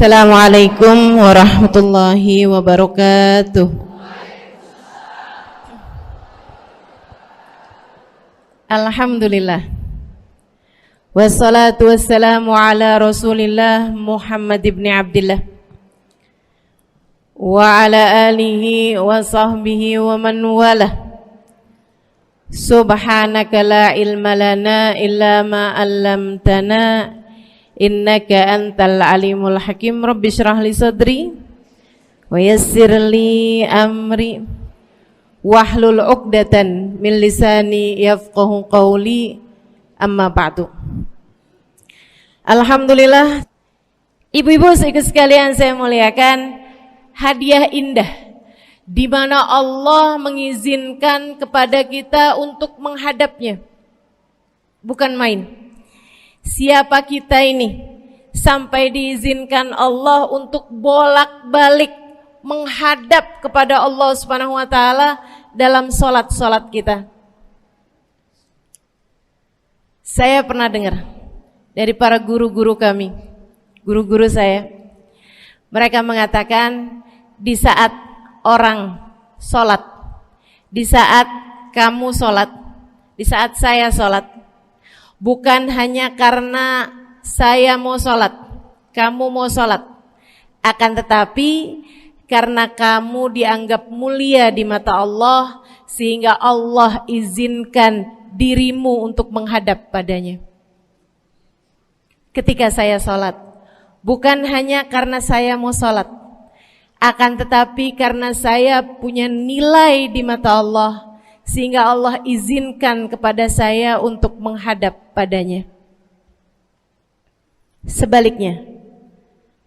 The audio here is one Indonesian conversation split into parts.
Assalamualaikum warahmatullahi wabarakatuh. Alhamdulillah. Wassalatu wassalamu ala Rasulillah Muhammad ibn Abdillah wa ala alihi wa sahbihi wa man walah. Subhanaka la ilma lana illa ma 'allamtana innaka antal alimul hakim. Rabbi shrah li sadri wa yassir li amri wahlul 'uqdatan min lisani yafqahu qawli. Amma ba'du. Alhamdulillah, ibu-ibu sekalian saya muliakan, hadiah indah di mana Allah mengizinkan kepada kita untuk menghadapnya. Bukan main. Siapa kita ini sampai diizinkan Allah untuk bolak-balik menghadap kepada Allah Subhanahu wa taala dalam salat-salat kita? Saya pernah dengar dari para guru-guru kami, guru-guru saya. Mereka mengatakan di saat orang salat, di saat kamu salat, di saat saya salat, bukan hanya karena saya mau sholat, kamu mau sholat, akan tetapi karena kamu dianggap mulia di mata Allah, sehingga Allah izinkan dirimu untuk menghadap padanya. Ketika saya sholat, bukan hanya karena saya mau sholat, akan tetapi karena saya punya nilai di mata Allah, sehingga Allah izinkan kepada saya untuk menghadap padanya. Sebaliknya,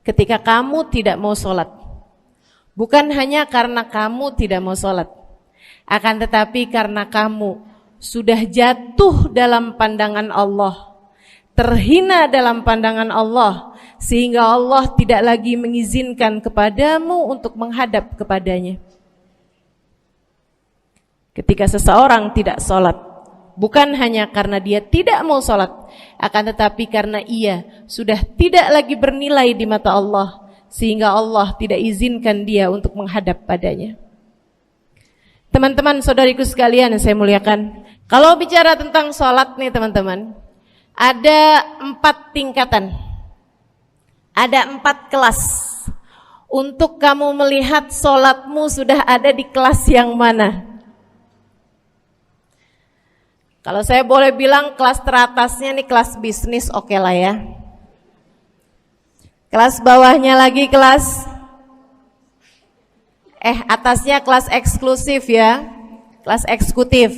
ketika kamu tidak mau sholat, bukan hanya karena kamu tidak mau sholat, akan tetapi karena kamu sudah jatuh dalam pandangan Allah, terhina dalam pandangan Allah, sehingga Allah tidak lagi mengizinkan kepadamu untuk menghadap kepadanya. Ketika seseorang tidak sholat, bukan hanya karena dia tidak mau sholat, akan tetapi karena ia sudah tidak lagi bernilai di mata Allah, sehingga Allah tidak izinkan dia untuk menghadap padanya. Teman-teman, saudariku sekalian yang saya muliakan, kalau bicara tentang sholat nih teman-teman, ada 4 tingkatan, ada 4 kelas. Untuk kamu melihat sholatmu sudah ada di kelas yang mana. Kalau saya boleh bilang kelas teratasnya nih kelas bisnis, oke lah ya. Kelas bawahnya lagi kelas atasnya kelas eksklusif ya, kelas eksekutif.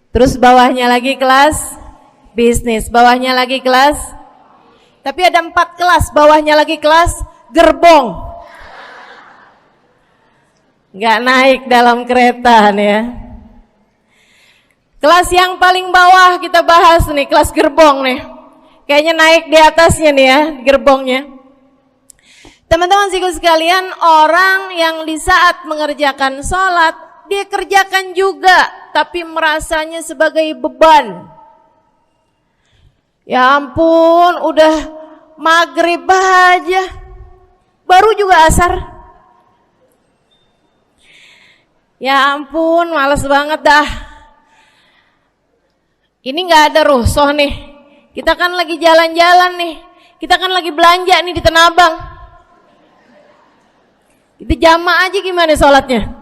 Terus bawahnya lagi kelas bisnis, bawahnya lagi kelas. Tapi ada 4 kelas, bawahnya lagi kelas gerbong. Nggak naik dalam kereta nih ya. Kelas yang paling bawah kita bahas nih, kelas gerbong nih. Kayaknya naik di atasnya nih ya, gerbongnya. Teman-teman sekalian, orang yang di saat mengerjakan sholat, dia kerjakan juga, tapi merasanya sebagai beban. Ya ampun, udah maghrib aja, baru juga asar. Ya ampun, males banget dah. Ini gak ada rusuh nih. Kita kan lagi jalan-jalan nih. Kita kan lagi belanja nih di Tanah Abang. Kita jamaah aja gimana sholatnya.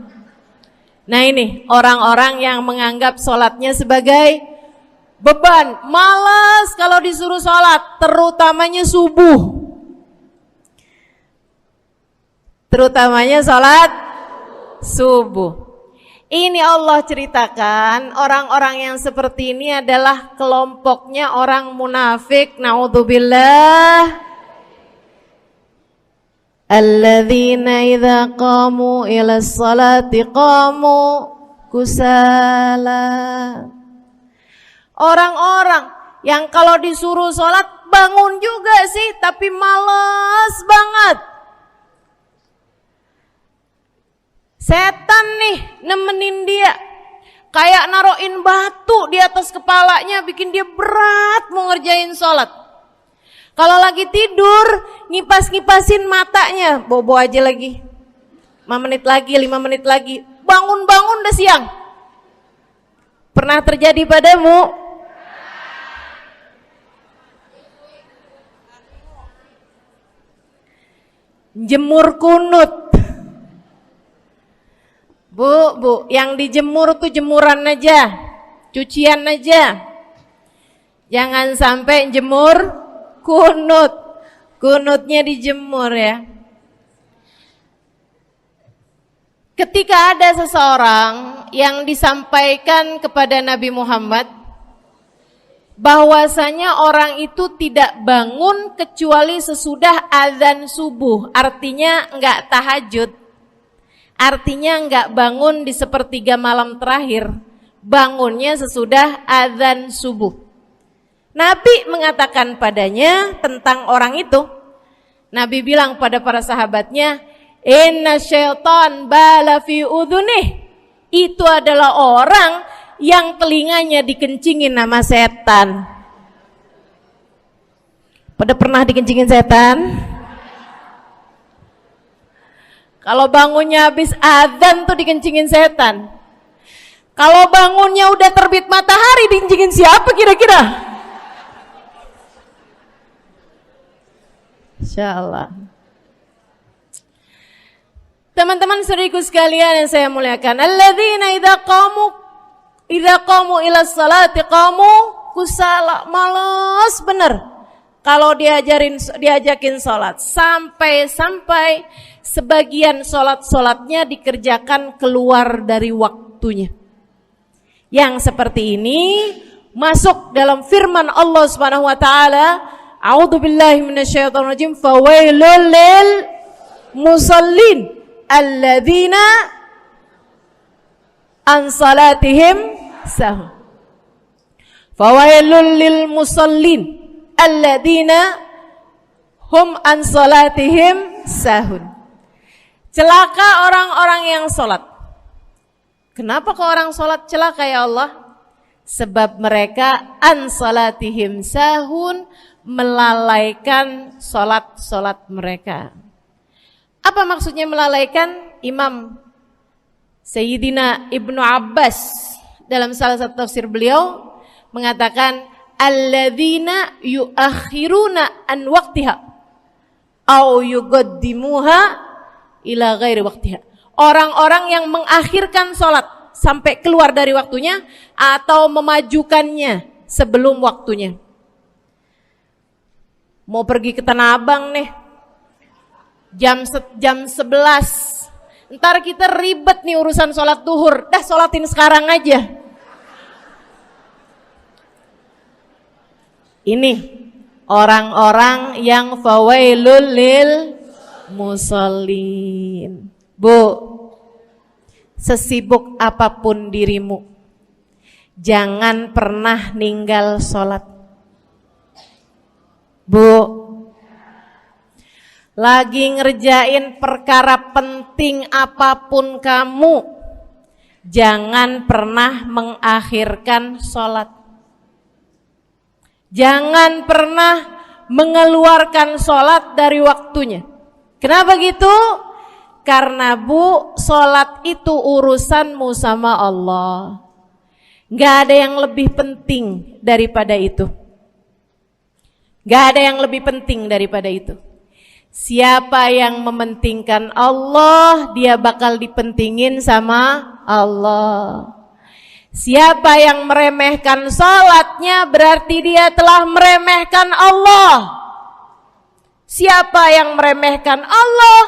Nah ini orang-orang yang menganggap sholatnya sebagai beban. Malas kalau disuruh sholat, terutamanya subuh. Terutamanya sholat subuh. Ini Allah ceritakan orang-orang yang seperti ini adalah kelompoknya orang munafik. Naudzubillah. Alladzina idza qamu ila sholati qamu kusala. Orang-orang yang kalau disuruh sholat bangun juga sih, tapi malas banget. Setan nih nemenin dia, kayak naroin batu di atas kepalanya, bikin dia berat mau ngerjain sholat. Kalau lagi tidur, ngipas-ngipasin matanya, bobo aja lagi. 5 menit lagi, 5 menit lagi. Bangun-bangun udah siang. Pernah terjadi padamu? Jemur kunut. Bu, yang dijemur tuh jemuran aja, cucian aja. Jangan sampai jemur kunut. Kunutnya dijemur ya. Ketika ada seseorang yang disampaikan kepada Nabi Muhammad bahwasanya orang itu tidak bangun kecuali sesudah azan subuh, artinya enggak tahajud, artinya enggak bangun di sepertiga malam terakhir, bangunnya sesudah azan subuh. Nabi mengatakan padanya tentang orang itu, Nabi bilang pada para sahabatnya, inna syaitan bala fi udhunih, itu adalah orang yang telinganya dikencingin sama setan. Pada pernah dikencingin setan? Kalau bangunnya habis adzan tuh dikencingin setan. Kalau bangunnya udah terbit matahari dikencingin siapa kira-kira? Insyaallah. Teman-teman saudariku sekalian yang saya muliakan, alladzina idza qamu ila sholati qamu kusala, malas bener kalau diajakin sholat, sampai sebagian sholatnya dikerjakan keluar dari waktunya. Yang seperti ini masuk dalam firman Allah Subhanahu wa taala, a'udzubillahi minasyaitonir rajim, fawailul lil musallin alladzina an salatihim sahun. Fawailul lil musallin alladzina hum an salatihim sahun. Celaka orang-orang yang salat. Kenapa kok orang salat celaka ya Allah? Sebab mereka an salatihim sahun, melalaikan salat mereka. Apa maksudnya melalaikan? Imam Sayyidina Ibnu Abbas dalam salah satu tafsir beliau mengatakan alladzina yuakhiruna an waqtiha au yuqaddimuha ila ghairi waqtiha. Orang-orang yang mengakhirkan sholat sampai keluar dari waktunya atau memajukannya sebelum waktunya. Mau pergi ke Tanah Abang nih, jam 11. Ntar kita ribet nih urusan sholat duhur. Dah sholatin sekarang aja. Ini orang-orang yang fawailul lil musallin. Bu, sesibuk apapun dirimu, jangan pernah ninggal sholat. Bu, lagi ngerjain perkara penting apapun kamu, jangan pernah mengakhirkan sholat. Jangan pernah mengeluarkan sholat dari waktunya. Kenapa gitu? Karena bu, sholat itu urusanmu sama Allah. Gak ada yang lebih penting daripada itu. Gak ada yang lebih penting daripada itu. Siapa yang mementingkan Allah, dia bakal dipentingin sama Allah. Siapa yang meremehkan sholatnya, berarti dia telah meremehkan Allah. Siapa yang meremehkan Allah,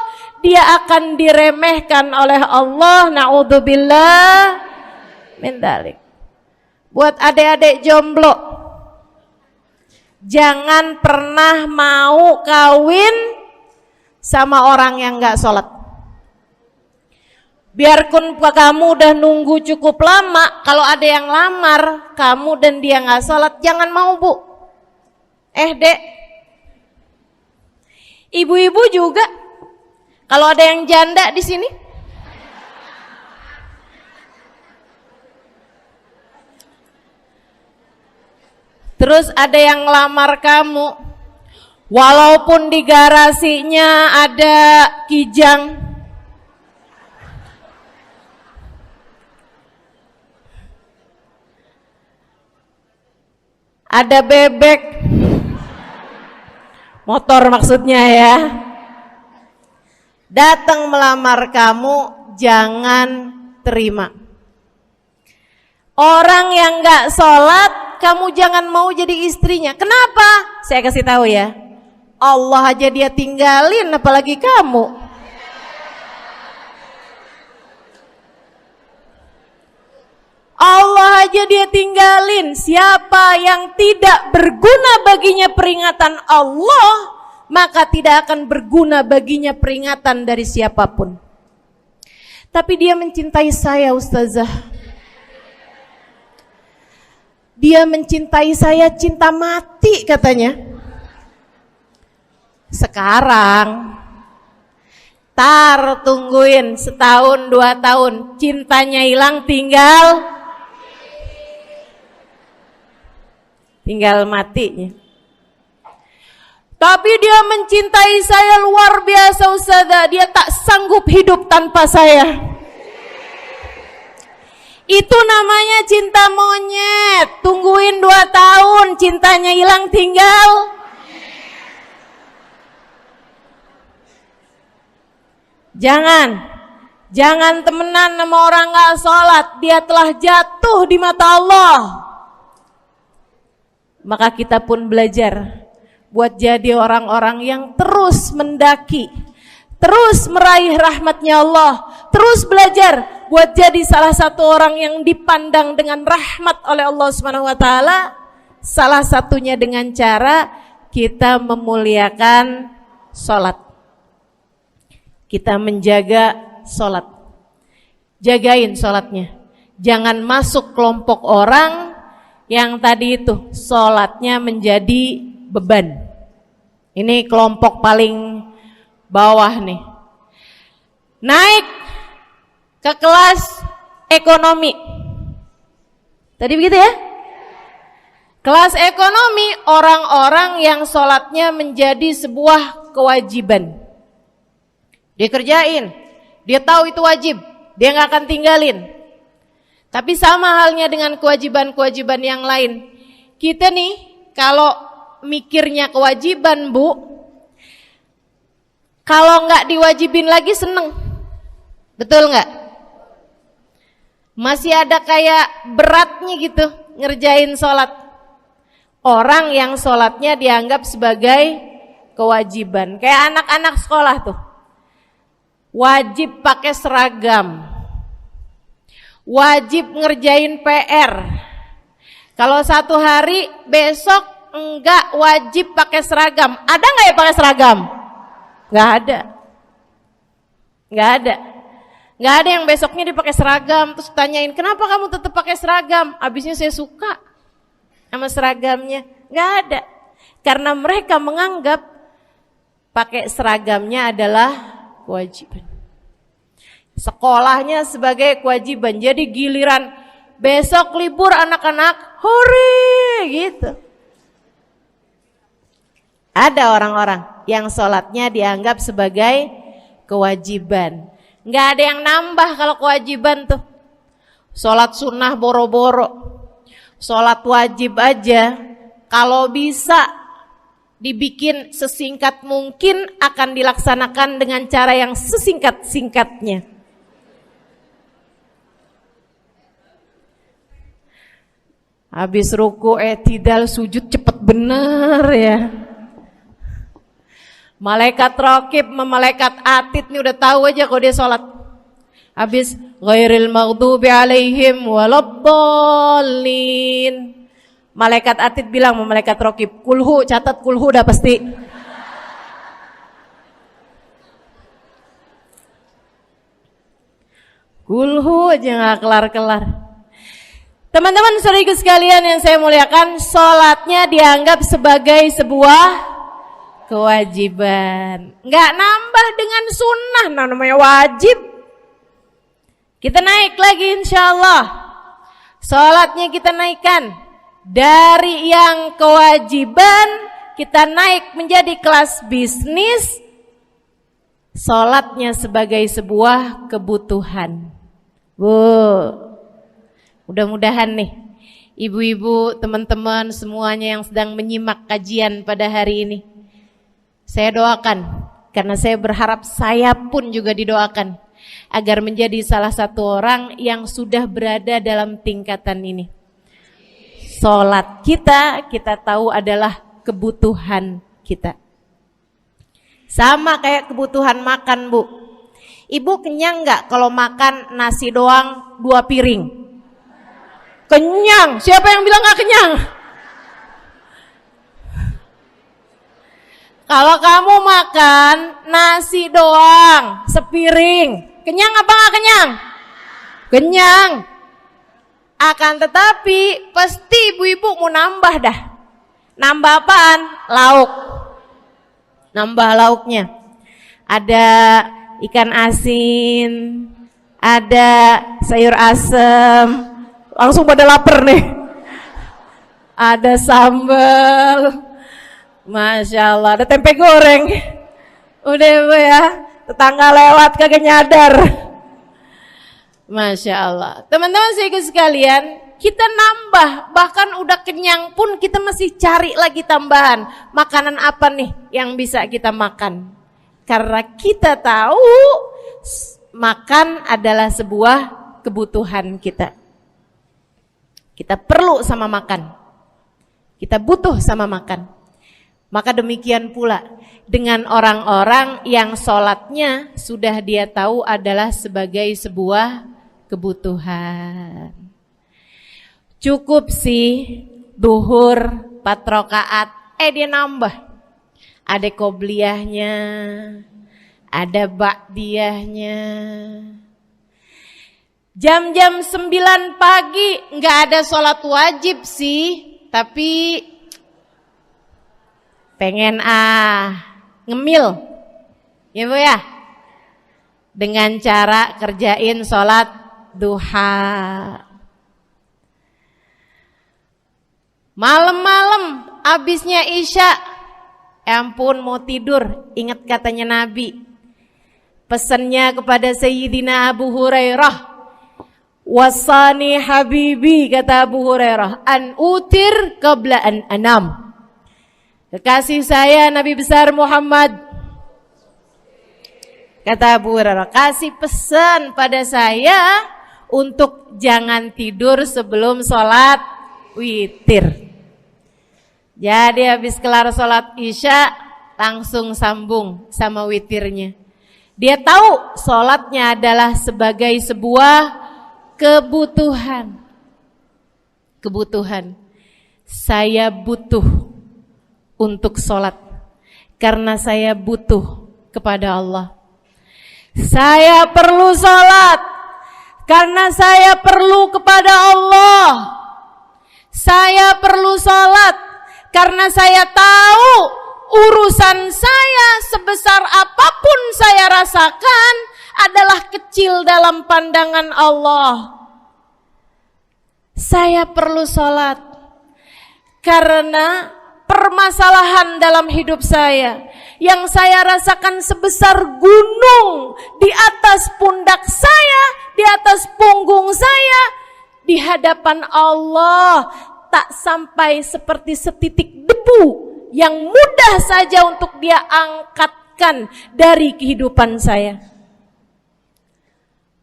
dia akan diremehkan oleh Allah. Na'udzubillah min dzalik. Buat adik-adik jomblo, jangan pernah mau kawin sama orang yang gak sholat. Biarpun kamu udah nunggu cukup lama, kalau ada yang lamar kamu dan dia gak sholat, jangan mau bu. Dek, ibu-ibu juga, kalau ada yang janda di sini, terus ada yang lamar kamu, Walaupun di garasinya ada kijang, ada bebek, motor maksudnya ya, datang melamar kamu, jangan terima. Orang yang gak sholat, kamu jangan mau jadi istrinya. Kenapa? Saya kasih tahu ya, Allah aja dia tinggalin, apalagi kamu. Allah aja dia tinggalin. Siapa yang tidak berguna baginya peringatan Allah, maka tidak akan berguna baginya peringatan dari siapapun. Tapi dia mencintai saya, Ustazah. Dia mencintai saya cinta mati katanya. Sekarang tungguin setahun 2 tahun, cintanya hilang, tinggal matinya. Tapi dia mencintai saya luar biasa, Ustazah. Dia tak sanggup hidup tanpa saya. Itu namanya cinta monyet. Tungguin 2 tahun, cintanya hilang, tinggal. Jangan temenan sama orang gak sholat. Dia telah jatuh di mata Allah. Maka kita pun belajar buat jadi orang-orang yang terus mendaki, terus meraih rahmatnya Allah, terus belajar buat jadi salah satu orang yang dipandang dengan rahmat oleh Allah Subhanahu wa taala. Salah satunya dengan cara kita memuliakan sholat. Kita menjaga sholat. Jagain sholatnya. Jangan masuk kelompok orang yang tadi itu sholatnya menjadi beban. Ini kelompok paling bawah nih. Naik ke kelas ekonomi. Tadi begitu ya? Kelas ekonomi, orang-orang yang sholatnya menjadi sebuah kewajiban. Dia kerjain, dia tahu itu wajib, dia gak akan tinggalin. Tapi sama halnya dengan kewajiban-kewajiban yang lain. Kita nih kalau mikirnya kewajiban, Bu, kalau gak diwajibin lagi seneng. Betul gak? Masih ada kayak beratnya gitu ngerjain sholat. Orang yang sholatnya dianggap sebagai kewajiban. Kayak anak-anak sekolah tuh, wajib pakai seragam, wajib ngerjain PR. Kalau 1 hari, besok enggak wajib pakai seragam. Ada nggak ya pakai seragam? Nggak ada. Nggak ada yang besoknya dipakai seragam. Terus tanyain, kenapa kamu tetap pakai seragam? Abisnya saya suka sama seragamnya. Nggak ada. Karena mereka menganggap pakai seragamnya adalah kewajiban. Sekolahnya sebagai kewajiban. Jadi giliran besok libur anak-anak, hore gitu. Ada orang-orang yang sholatnya dianggap sebagai kewajiban. Nggak ada yang nambah kalau kewajiban tuh. Sholat sunnah boro-boro, sholat wajib aja kalau bisa dibikin sesingkat mungkin akan dilaksanakan dengan cara yang sesingkat-singkatnya. Habis ruku i'tidal sujud cepet bener ya. Malaikat raqib sama malaikat atid nih udah tahu aja kalau dia sholat. Habis ghairil maghdubi alaihim waladdallin. Malaikat atid bilang sama malaikat raqib, kulhu, catat kulhu udah pasti. Kulhu aja gak kelar-kelar. Teman-teman saudariku sekalian yang saya muliakan, sholatnya dianggap sebagai sebuah kewajiban. Nggak nambah dengan sunnah, namanya wajib. Kita naik lagi insyaallah. Sholatnya kita naikkan dari yang kewajiban kita naik menjadi kelas bisnis, sholatnya sebagai sebuah kebutuhan. Bu, mudah-mudahan nih ibu-ibu, teman-teman semuanya yang sedang menyimak kajian pada hari ini, saya doakan, karena saya berharap saya pun juga didoakan agar menjadi salah satu orang yang sudah berada dalam tingkatan ini. Sholat kita tahu adalah kebutuhan kita. Sama kayak kebutuhan makan, Bu. Ibu kenyang nggak kalau makan nasi doang 2 piring? Kenyang. Siapa yang bilang nggak kenyang? Kalau kamu makan nasi doang sepiring, kenyang apa nggak kenyang? Kenyang. Akan tetapi pasti ibu-ibu mau nambah dah. Nambah apaan? Lauk. Nambah lauknya. Ada ikan asin, ada sayur asem. Langsung pada lapar nih. Ada sambal. Masya Allah, ada tempe goreng. Udah Bu ya, tetangga lewat kagak nyadar. Masya Allah. Teman-teman sekalian, kita nambah, bahkan udah kenyang pun kita masih cari lagi tambahan. Makanan apa nih yang bisa kita makan? Karena kita tahu makan adalah sebuah kebutuhan kita. Kita perlu sama makan. Kita butuh sama makan. Maka demikian pula dengan orang-orang yang sholatnya sudah dia tahu adalah sebagai sebuah kebutuhan. Cukup sih duhur 4 rakaat, dia nambah. Ada qobliyahnya, ada ba'diyahnya. Jam-jam 9 pagi nggak ada sholat wajib sih, tapi pengen ngemil, ya Bu ya, dengan cara kerjain sholat duha. Malam-malam abisnya isya, ampun mau tidur, ingat katanya Nabi, pesannya kepada Sayyidina Abu Hurairah, wasani habibi, kata Abu Hurairah, an utir qabla an anam. Kekasih saya Nabi besar Muhammad, kata Abu Hurairah, kasih pesan pada saya untuk jangan tidur sebelum sholat witir. Jadi habis kelar sholat isya langsung sambung sama witirnya. Dia tahu sholatnya adalah sebagai sebuah kebutuhan. Kebutuhan. Saya butuh untuk sholat karena saya butuh kepada Allah. Saya perlu sholat karena saya perlu kepada Allah. Saya perlu sholat karena saya tahu urusan saya sebesar apapun saya rasakan adalah kecil dalam pandangan Allah. Saya perlu sholat karena permasalahan dalam hidup saya yang saya rasakan sebesar gunung di atas pundak saya, di atas punggung saya, di hadapan Allah tak sampai seperti setitik debu yang mudah saja untuk dia angkatkan dari kehidupan saya.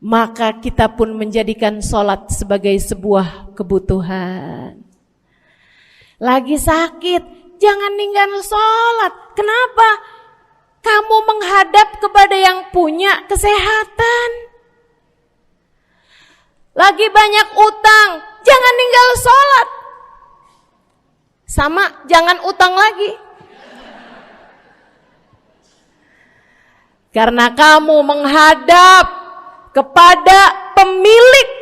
Maka kita pun menjadikan sholat sebagai sebuah kebutuhan. Lagi sakit, jangan ninggal sholat. Kenapa? Kamu menghadap kepada yang punya kesehatan. Lagi banyak utang, jangan ninggal sholat. Sama, jangan utang lagi. Karena kamu menghadap kepada pemilik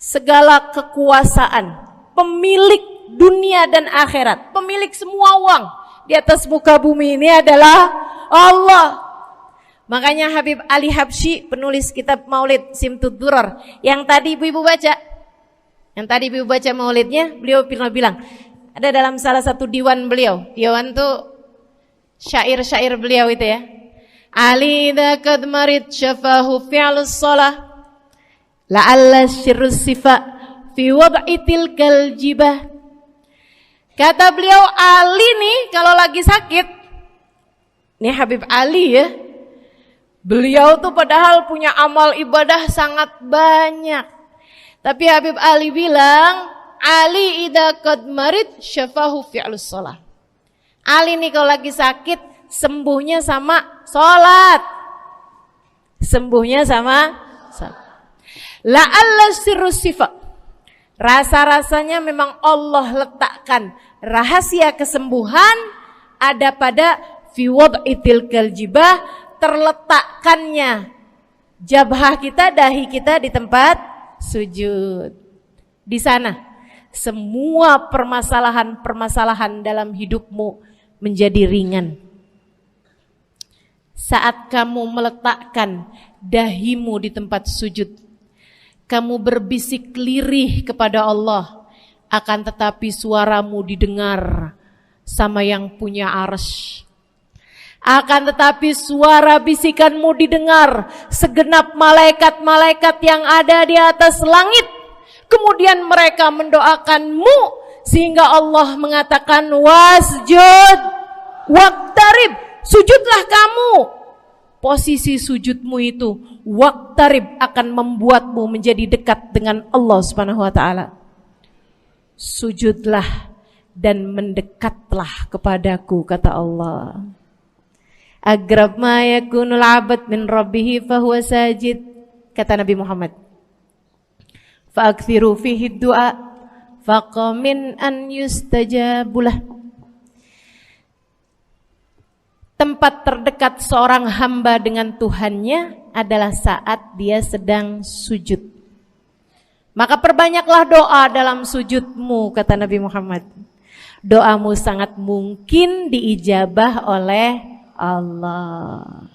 segala kekuasaan, pemilik dunia dan akhirat, pemilik semua uang di atas muka bumi ini adalah Allah. Makanya Habib Ali Habsyi, penulis kitab Maulid Simtud Durar, yang tadi ibu-ibu baca maulidnya, beliau pernah bilang, Ada dalam salah satu diwan beliau. Diwan tuh syair-syair beliau itu ya. Ali idza kad marid syafahu fi'lus shalah la'alla syirru sifa fi wad'i tilkal jibah. Kata beliau, Ali nih kalau lagi sakit, nih Habib Ali ya, beliau tuh padahal punya amal ibadah sangat banyak. Tapi Habib Ali bilang, Ali idza qad marid syafahu fi'lus shalah. Ali nih kalau lagi sakit, sembuhnya sama sholat. Sembuhnya sama sholat. La'alla sirru sifat. Rasa-rasanya memang Allah letakkan rahasia kesembuhan ada pada fi wad'i tilkal jibah, terletakkannya jabhah kita, dahi kita di tempat sujud. Di sana semua permasalahan-permasalahan dalam hidupmu menjadi ringan. Saat kamu meletakkan dahimu di tempat sujud, kamu berbisik lirih kepada Allah, akan tetapi suaramu didengar sama yang punya arsy. Akan tetapi suara bisikanmu didengar segenap malaikat-malaikat yang ada di atas langit. Kemudian mereka mendoakanmu sehingga Allah mengatakan wasjud waqtarib, sujudlah kamu. Posisi sujudmu itu waqtarib akan membuatmu menjadi dekat dengan Allah Subhanahu wa taala. Sujudlah dan mendekatlah kepadaku, kata Allah. Agrab ma yakunul 'abd min rabbih fahuwa sajid, kata Nabi Muhammad. Fa'akthiru fihi du'a faqamin an yustajabulah. Tempat terdekat seorang hamba dengan Tuhannya adalah saat dia sedang sujud. Maka perbanyaklah doa dalam sujudmu, kata Nabi Muhammad. Doamu sangat mungkin diijabah oleh Allah.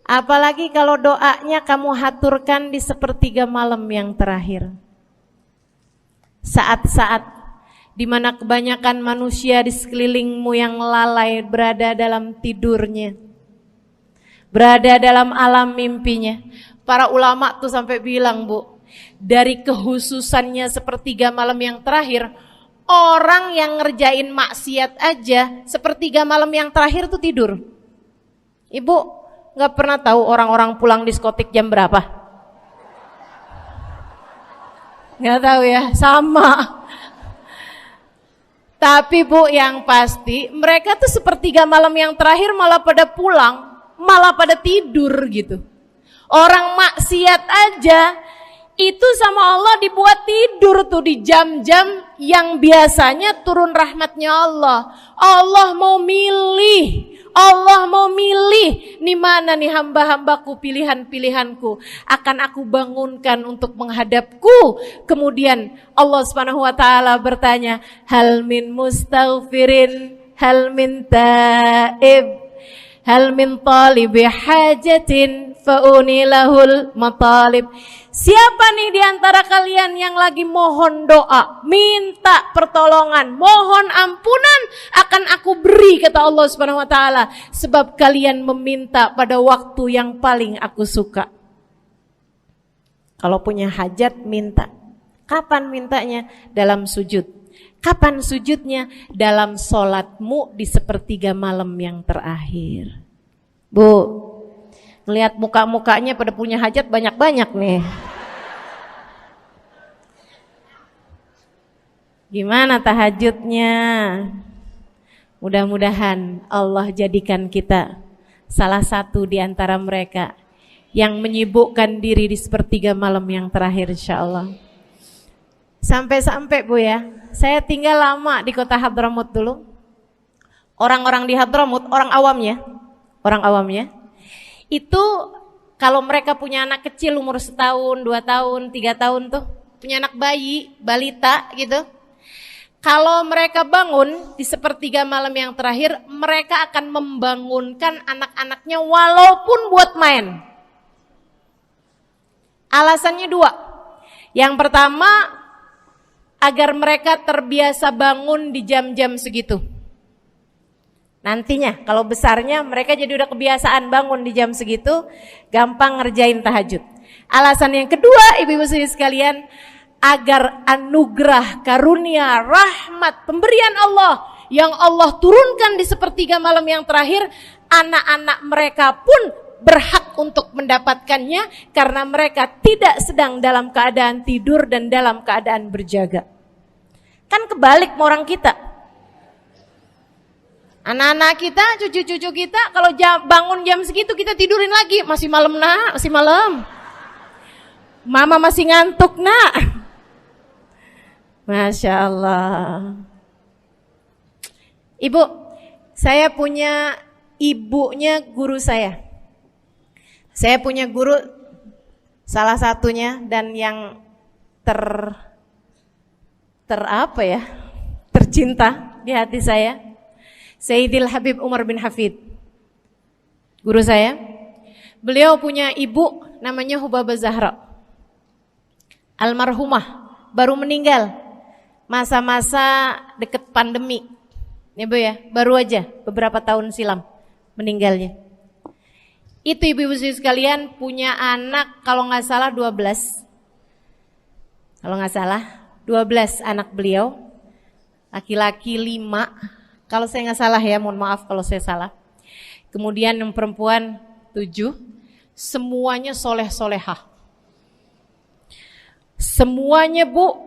Apalagi kalau doanya kamu haturkan di sepertiga malam yang terakhir. Saat-saat di mana kebanyakan manusia di sekelilingmu yang lalai berada dalam tidurnya, berada dalam alam mimpinya. Para ulama tuh sampai bilang, Bu, dari kehususannya sepertiga malam yang terakhir, orang yang ngerjain maksiat aja sepertiga malam yang terakhir tuh tidur. Ibu gak pernah tahu orang-orang pulang diskotik jam berapa? Gak tahu ya, sama. Tapi Bu, yang pasti mereka tuh sepertiga malam yang terakhir malah pada pulang, malah pada tidur gitu. Orang maksiat aja itu sama Allah dibuat tidur tuh di jam-jam yang biasanya turun rahmatnya Allah. Allah mau milih nih mana nih hamba-hambaku, pilihan-pilihanku akan aku bangunkan untuk menghadapku. Kemudian Allah Subhanahu wa taala bertanya, hal min mustaghfirin, hal min taib, hal min talibi hajatin faunilahul matalib. Siapa nih di antara kalian yang lagi mohon doa, minta pertolongan, mohon ampunan, akan aku beri, kata Allah Subhanahu wa taala, sebab kalian meminta pada waktu yang paling aku suka. Kalau punya hajat minta. Kapan mintanya? Dalam sujud. Kapan sujudnya? Dalam sholatmu di sepertiga malam yang terakhir. Bu, ngelihat muka-mukanya pada punya hajat banyak-banyak nih. Gimana tahajudnya? Mudah-mudahan Allah jadikan kita salah satu di antara mereka yang menyibukkan diri di sepertiga malam yang terakhir, insyaallah. Sampai-sampai Bu ya, saya tinggal lama di kota Hadramut dulu. Orang-orang di Hadramut, orang awamnya, itu kalau mereka punya anak kecil umur 1 tahun, 2 tahun, 3 tahun tuh, punya anak bayi, balita gitu. Kalau mereka bangun di sepertiga malam yang terakhir, mereka akan membangunkan anak-anaknya walaupun buat main. Alasannya 2. Yang pertama, agar mereka terbiasa bangun di jam-jam segitu. Nantinya kalau besarnya mereka jadi udah kebiasaan bangun di jam segitu, gampang ngerjain tahajud. Alasan yang kedua, ibu-ibu sekalian, agar anugerah, karunia, rahmat, pemberian Allah yang Allah turunkan di sepertiga malam yang terakhir, anak-anak mereka pun berhak untuk mendapatkannya karena mereka tidak sedang dalam keadaan tidur dan dalam keadaan berjaga. Kan kebalik sama orang kita. Anak-anak kita, cucu-cucu kita kalau bangun jam segitu kita tidurin lagi, masih malam nak, masih malam. Mama masih ngantuk nak. Masya Allah. Ibu, saya punya ibunya guru saya. Saya punya guru salah satunya dan yang tercinta di hati saya, Sayyidil Habib Umar bin Hafid. Guru saya. Beliau punya ibu namanya Hubabah Zahra. Almarhumah, baru meninggal masa-masa deket pandemi. Ya Bu ya, baru aja beberapa tahun silam meninggalnya. Itu ibu-ibu sekalian punya anak kalau nggak salah 12. Kalau nggak salah 12 anak beliau. Laki-laki 5. Kalau saya nggak salah ya, mohon maaf kalau saya salah. Kemudian yang perempuan 7. Semuanya soleh-solehah. Semuanya Bu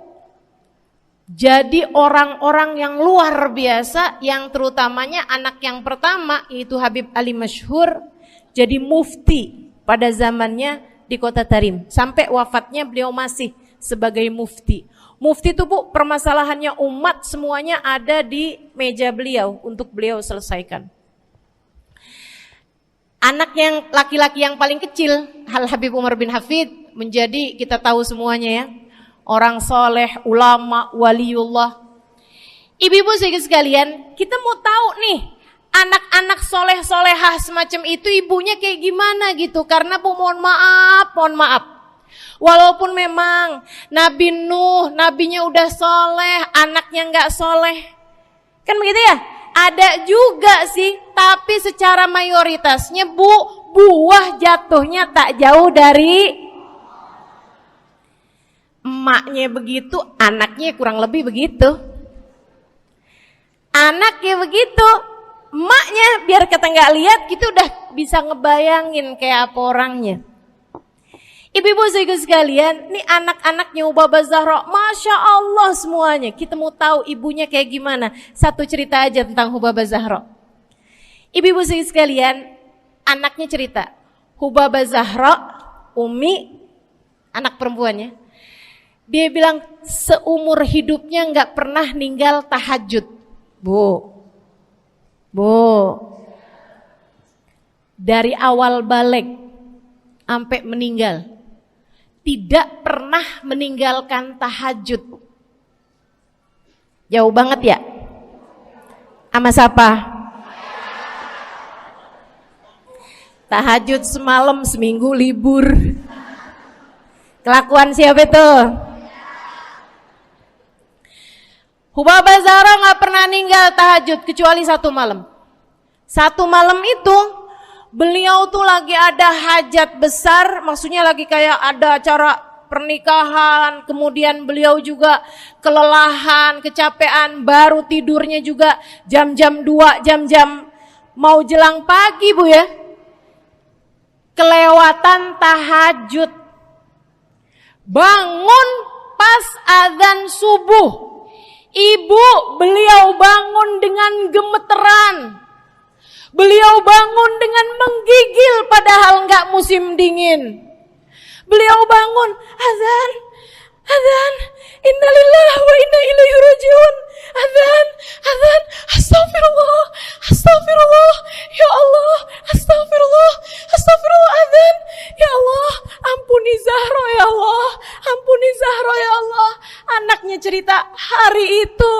jadi orang-orang yang luar biasa, yang terutamanya anak yang pertama yaitu Habib Ali Masyhur jadi mufti pada zamannya di Kota Tarim. Sampai wafatnya beliau masih sebagai mufti. Mufti itu Bu, permasalahannya umat semuanya ada di meja beliau untuk beliau selesaikan. Anak yang laki-laki yang paling kecil, Habib Umar bin Hafid, menjadi kita tahu semuanya ya, orang soleh, ulama, waliullah. Ibu-ibu sekalian, kita mau tahu nih, anak-anak soleh-solehah semacam itu ibunya kayak gimana gitu. Karena Bu, mohon maaf. Walaupun memang Nabi Nuh, nabinya udah soleh, anaknya gak soleh. Kan begitu ya? Ada juga sih, tapi secara mayoritasnya Bu, buah jatuhnya tak jauh dari emaknya begitu, anaknya kurang lebih begitu. Anaknya begitu, emaknya biar kita nggak lihat gitu udah bisa ngebayangin kayak apa orangnya. Ibu-ibu sekalian, nih anak-anaknya Hubabah Zahra, Masya Allah semuanya. Kita mau tahu ibunya kayak gimana. Satu cerita aja tentang Hubabah Zahra. Ibu-ibu sekalian, anaknya cerita, Hubabah Zahra, Umi, anak perempuannya, dia bilang seumur hidupnya nggak pernah ninggal tahajud. Bu, dari awal balik sampai meninggal, tidak pernah meninggalkan tahajud. Jauh banget ya? Sama siapa? Tahajud semalam, seminggu libur. Kelakuan siapa itu? Hubabah Zahra gak pernah ninggal tahajud kecuali satu malam. Satu malam itu beliau tuh lagi ada hajat besar, maksudnya lagi kayak ada acara pernikahan, kemudian beliau juga kelelahan, kecapean, baru tidurnya juga jam-jam 2, jam-jam mau jelang pagi Bu ya. Kelewatan tahajud. Bangun pas azan subuh. Ibu, beliau bangun dengan gemeteran. Beliau bangun dengan menggigil padahal enggak musim dingin. Beliau bangun, azan, innalillahi wa inna ilaihi rajiun. Azan, astagfirullah, ya Allah, astagfirullah, azan, ya Allah, ampuni Zahra ya Allah, Anaknya cerita, hari itu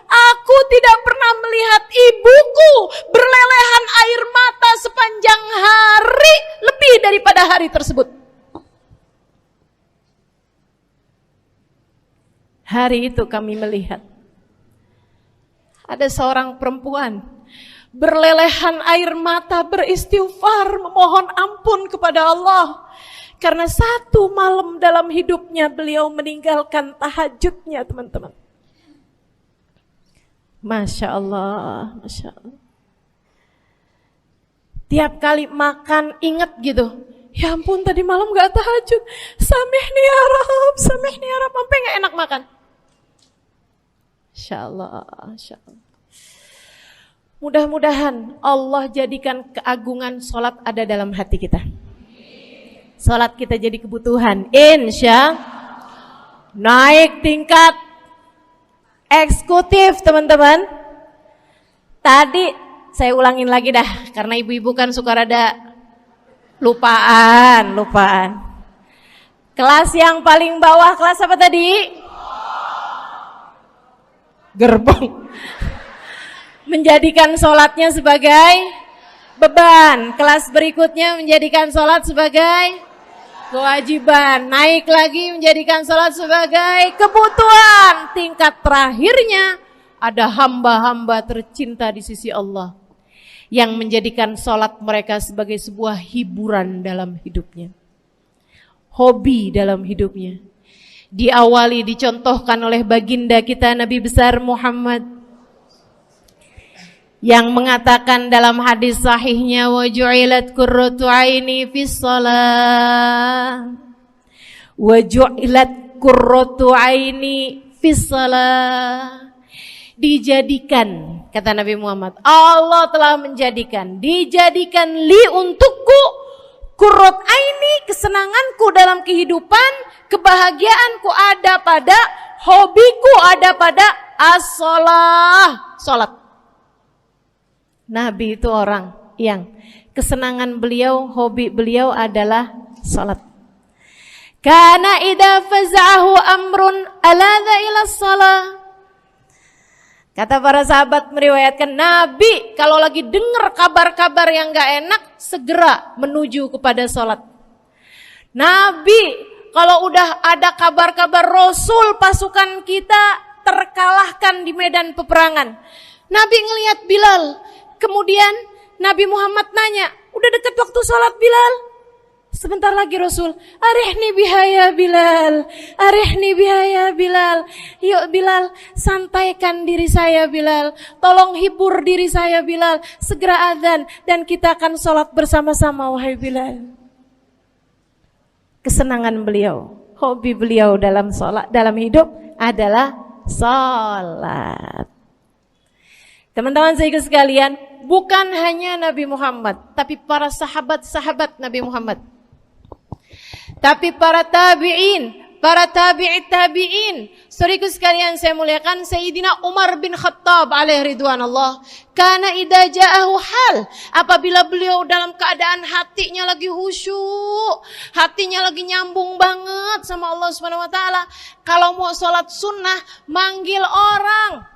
aku tidak pernah melihat ibuku berlelehan air mata sepanjang hari lebih daripada hari tersebut. Hari itu kami melihat ada seorang perempuan berlelehan air mata beristighfar memohon ampun kepada Allah karena satu malam dalam hidupnya beliau meninggalkan tahajudnya, teman-teman. Masya Allah, Masya Allah. Tiap kali makan ingat gitu, ya ampun tadi malam gak tahajud, samihni ya Rab, samihni ya Rab, sampai gak enak makan. Insya Allah, insya Allah. Mudah-mudahan Allah jadikan keagungan sholat ada dalam hati kita. Sholat kita jadi kebutuhan. Insya naik tingkat eksekutif, teman-teman. Tadi saya ulangin lagi dah, karena ibu-ibu kan suka rada lupaan. Kelas yang paling bawah, kelas apa tadi? Gerbong. Menjadikan sholatnya sebagai beban. Kelas berikutnya menjadikan sholat sebagai kewajiban. Naik lagi menjadikan sholat sebagai kebutuhan. Tingkat terakhirnya ada hamba-hamba tercinta di sisi Allah yang menjadikan sholat mereka sebagai sebuah hiburan dalam hidupnya, hobi dalam hidupnya. Diawali, dicontohkan oleh baginda kita Nabi besar Muhammad yang mengatakan dalam hadis sahihnya, wa ju'ilat qurratu aini fis shalah, wa ju'ilat qurratu aini fis shalah. Dijadikan, kata Nabi Muhammad, Allah telah menjadikan, dijadikan li untukku qurrat aini, kesenanganku dalam kehidupan, kebahagiaanku ada pada, hobiku ada pada as-shalah, salat. Nabi itu orang yang kesenangan beliau, hobi beliau adalah salat. Kana idza faza'ahu amrun aladha ila shalah. Kata para sahabat meriwayatkan, Nabi kalau lagi dengar kabar-kabar yang gak enak, segera menuju kepada sholat. Nabi kalau udah ada kabar-kabar Rasul pasukan kita terkalahkan di medan peperangan, Nabi ngelihat Bilal. Kemudian Nabi Muhammad nanya, udah dekat waktu sholat Bilal? Sebentar lagi Rasul, arihni bihaya Bilal, arihni bihaya Bilal. Yuk Bilal, sampaikan diri saya Bilal, tolong hibur diri saya Bilal. Segera azan dan kita akan sholat bersama-sama wahai Bilal. Kesenangan beliau, hobi beliau dalam sholat, dalam hidup adalah sholat. Teman-teman saya sekalian, bukan hanya Nabi Muhammad, tapi para sahabat-sahabat Nabi Muhammad, tapi para tabi'in, para tabi'it tabi'in. Saudaraku sekalian saya muliakan, Sayyidina Umar bin Khattab alaihi ridwanullah, kana idza ja'ahu hal, apabila beliau dalam keadaan hatinya lagi khusyuk, hatinya lagi nyambung banget sama Allah Subhanahu wa taala, kalau mau salat sunnah manggil orang.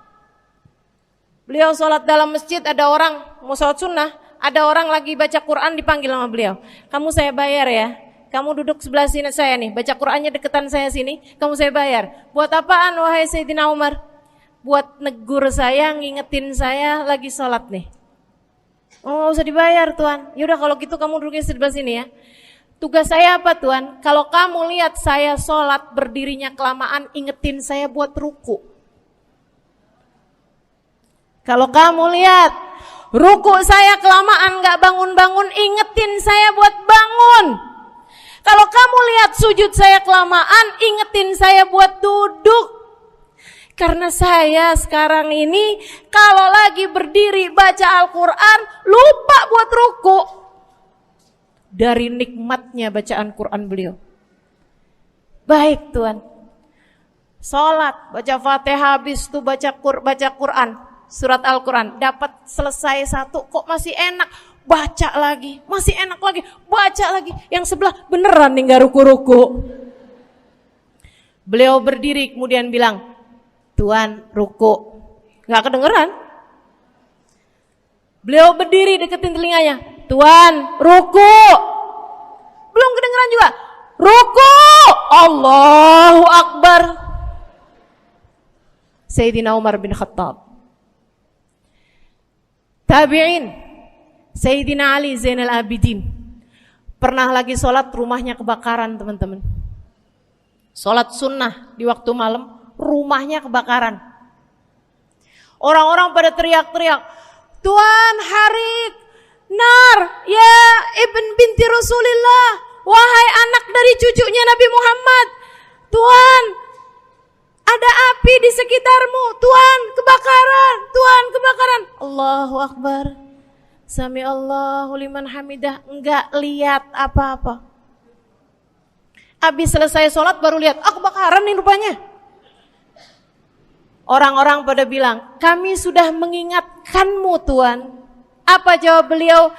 Beliau salat dalam masjid, ada orang mau salat sunnah, ada orang lagi baca Quran dipanggil sama beliau. Kamu saya bayar ya. Kamu duduk sebelah sini saya nih, baca Qur'annya deketan saya sini, kamu saya bayar. Buat apaan wahai Sayyidina Umar? Buat negur saya, ngingetin saya lagi sholat nih. Oh gak usah dibayar Tuan. Yaudah kalau gitu kamu duduknya sebelah sini ya. Tugas saya apa Tuan? Kalau kamu lihat saya sholat berdirinya kelamaan, ingetin saya buat ruku. Kalau kamu lihat ruku saya kelamaan gak bangun-bangun, ingetin saya buat bangun. Kalau kamu lihat sujud saya kelamaan, ingetin saya buat duduk. Karena saya sekarang ini kalau lagi berdiri baca Al-Quran, lupa buat ruku. Dari nikmatnya bacaan Quran beliau. Baik Tuan. Sholat, baca Fatihah, habis itu baca Quran. Surat Al-Quran, dapat selesai satu, kok masih enak. Baca lagi, masih enak lagi, baca lagi. Yang sebelah beneran nih gak ruku-ruku. Beliau berdiri kemudian bilang, Tuan ruku. Gak kedengeran. Beliau berdiri deketin telinganya, Tuan ruku. Belum kedengeran juga. Ruku. Allahu Akbar. Sayyidina Umar bin Khattab. Tabi'in, Sayyidina Ali Zainal Abidin. Pernah lagi sholat, rumahnya kebakaran, teman-teman. Sholat sunnah di waktu malam, rumahnya kebakaran. Orang-orang pada teriak-teriak, Tuhan harik, nar, ya ibn binti Rasulillah, wahai anak dari cucunya Nabi Muhammad. Tuhan, ada api di sekitarmu. Tuhan, kebakaran. Tuhan, kebakaran. Allahu Akbar. Sami Allahu liman hamidah. Enggak lihat apa-apa. Habis selesai sholat baru lihat, kebakaran nih rupanya. Orang-orang pada bilang, kami sudah mengingatkanmu Tuhan. Apa jawab beliau?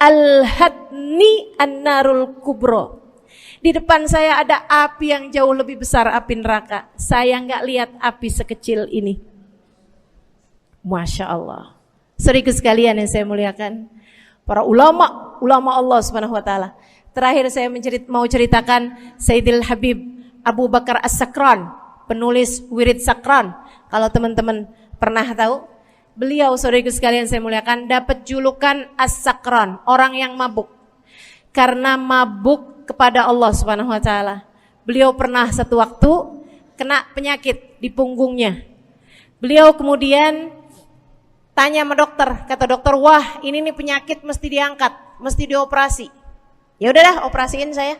Al-hadni an-narul kubro. Di depan saya ada api yang jauh lebih besar, api neraka. Saya nggak lihat api sekecil ini. Masya Allah. Saudara sekalian yang saya muliakan, para ulama Allah Subhanahu Wa Taala. Terakhir saya mau ceritakan Sayyidil Habib Abu Bakar As-Sakran, penulis Wirid Sakran. Kalau teman-teman pernah tahu, beliau saudara sekalian saya muliakan dapat julukan As-Sakran, orang yang mabuk. Karena mabuk kepada Allah Subhanahu Wa Taala. Beliau pernah satu waktu kena penyakit di punggungnya. Beliau kemudian tanya sama dokter, kata dokter, wah ini nih penyakit mesti diangkat, mesti dioperasi. Ya udahlah, operasiin saya.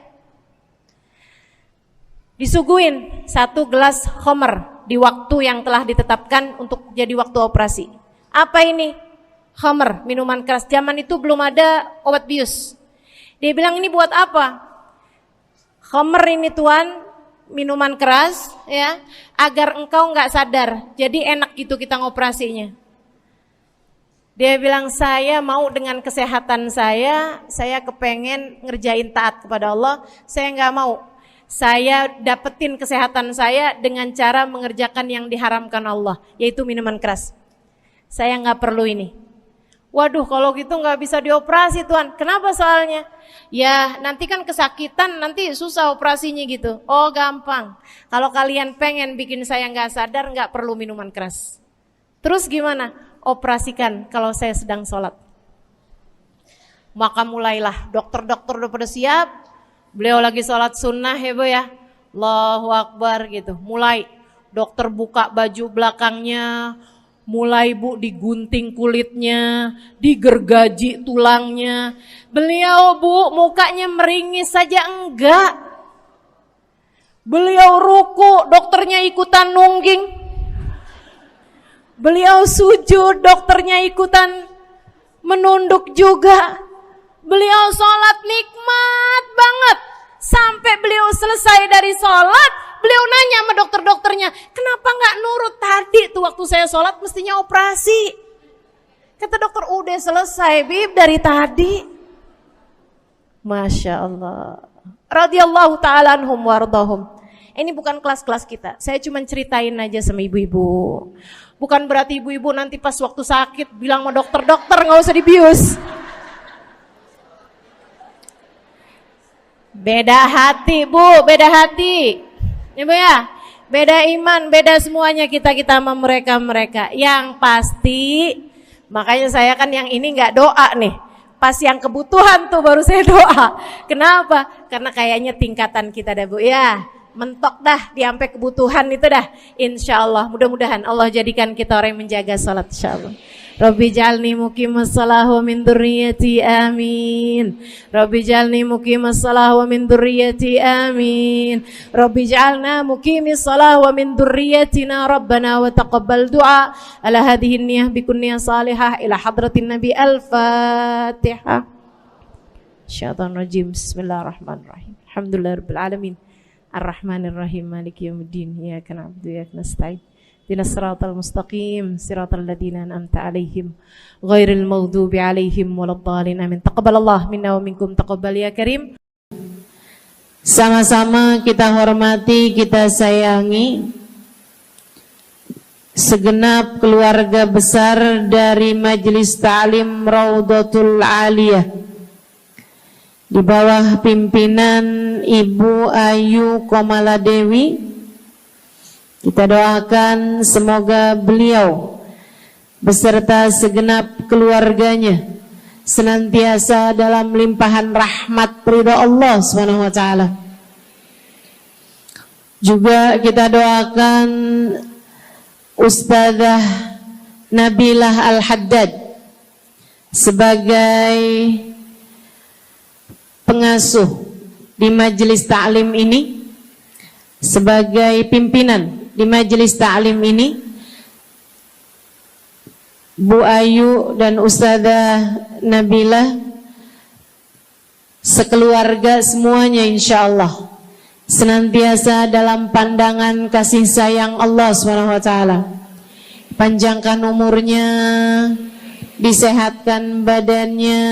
Disuguhin 1 gelas khamr di waktu yang telah ditetapkan untuk jadi waktu operasi. Apa ini? Khamr, minuman keras. Zaman itu belum ada obat bius. Dia bilang, ini buat apa? Khamr ini Tuhan, minuman keras ya, agar engkau enggak sadar. Jadi enak gitu kita ngoperasinya. Dia bilang, saya mau dengan kesehatan saya kepengen ngerjain taat kepada Allah. Saya enggak mau. Saya dapetin kesehatan saya dengan cara mengerjakan yang diharamkan Allah, yaitu minuman keras. Saya enggak perlu ini. Waduh, kalau gitu nggak bisa dioperasi Tuhan. Kenapa soalnya? Ya nanti kan kesakitan, nanti susah operasinya gitu. Oh gampang. Kalau kalian pengen bikin saya nggak sadar, nggak perlu minuman keras. Terus gimana? Operasikan kalau saya sedang sholat. Maka mulailah, dokter-dokter udah pada siap. Beliau lagi sholat sunnah ya Bu ya. Allahu Akbar gitu. Mulai dokter buka baju belakangnya. Mulai Bu digunting kulitnya, digergaji tulangnya. Beliau Bu mukanya meringis saja enggak. Beliau ruku, dokternya ikutan nungging. Beliau sujud, dokternya ikutan menunduk juga. Beliau sholat nikmat banget. Sampai beliau selesai dari sholat, beliau nanya sama dokter-dokternya, kenapa nggak nurut tadi tuh waktu saya sholat mestinya operasi? Kata dokter, udah selesai Bib dari tadi. Masya Allah. Radiyallahu ta'ala anhum wardahum. Ini bukan kelas-kelas kita, saya cuma ceritain aja sama ibu-ibu. Bukan berarti ibu-ibu nanti pas waktu sakit bilang sama dokter-dokter nggak usah dibius. Beda hati Bu, beda hati. Ya Bu ya, beda iman, beda semuanya kita sama mereka. Yang pasti, makanya saya kan yang ini nggak doa nih. Pas yang kebutuhan tuh baru saya doa. Kenapa? Karena kayaknya tingkatan kita dah Bu ya. Mentok dah, sampai kebutuhan itu dah. Insya Allah, mudah-mudahan Allah jadikan kita orang yang menjaga salat insya Allah. Rabbi jalni muqimas salah wa min dzurriyyati amin. Rabbi jalni muqimas salah wa min dzurriyyati amin. Rabbi jalna muqimis salah wa min dzurriyyatina rabbana wa taqabbal du'a. Ala hadhihi niyyah bikun niyyah salihah ila hadratin nabi al-fatihah. Syaitan rajim. Bismillahirrahmanirrahim. Alhamdulillahirabbil alamin. Ar-Rahmanir-Rahim. Maliki yaumiddin. Iyyaka na'budu wa iyyaka nasta'in. Ihdinas siratal mustaqim, siratal ladzina an'amta 'alaihim, ghairil maghdubi 'alaihim waladdallin. Amin. Taqabbalallahu minna wa minkum, taqabbal ya karim. Sama-sama kita hormati, kita sayangi segenap keluarga besar dari Majelis Ta'lim Raudhatul Aliyah di bawah pimpinan Ibu Ayu Komaladewi Kita doakan semoga beliau beserta segenap keluarganya senantiasa dalam limpahan rahmat ridha Allah Subhanahu wa taala. Juga kita doakan Ustazah Nabilah Al-Haddad sebagai pengasuh di majelis ta'lim ini, sebagai pimpinan di majelis ta'lim ini, Bu Ayu dan Ustazah Nabilah sekeluarga semuanya insyaallah senantiasa dalam pandangan kasih sayang Allah SWT. Panjangkan umurnya, disehatkan badannya,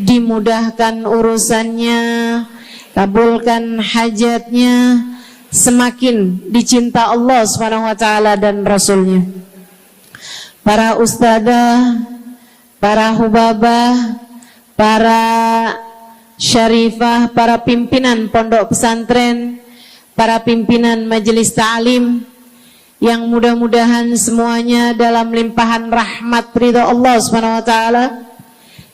dimudahkan urusannya, kabulkan hajatnya, semakin dicinta Allah SWT dan Rasulnya. Para ustadzah, para hubabah, para syarifah, para pimpinan pondok pesantren, para pimpinan majelis ta'lim, yang mudah-mudahan semuanya dalam limpahan rahmat ridha Allah SWT,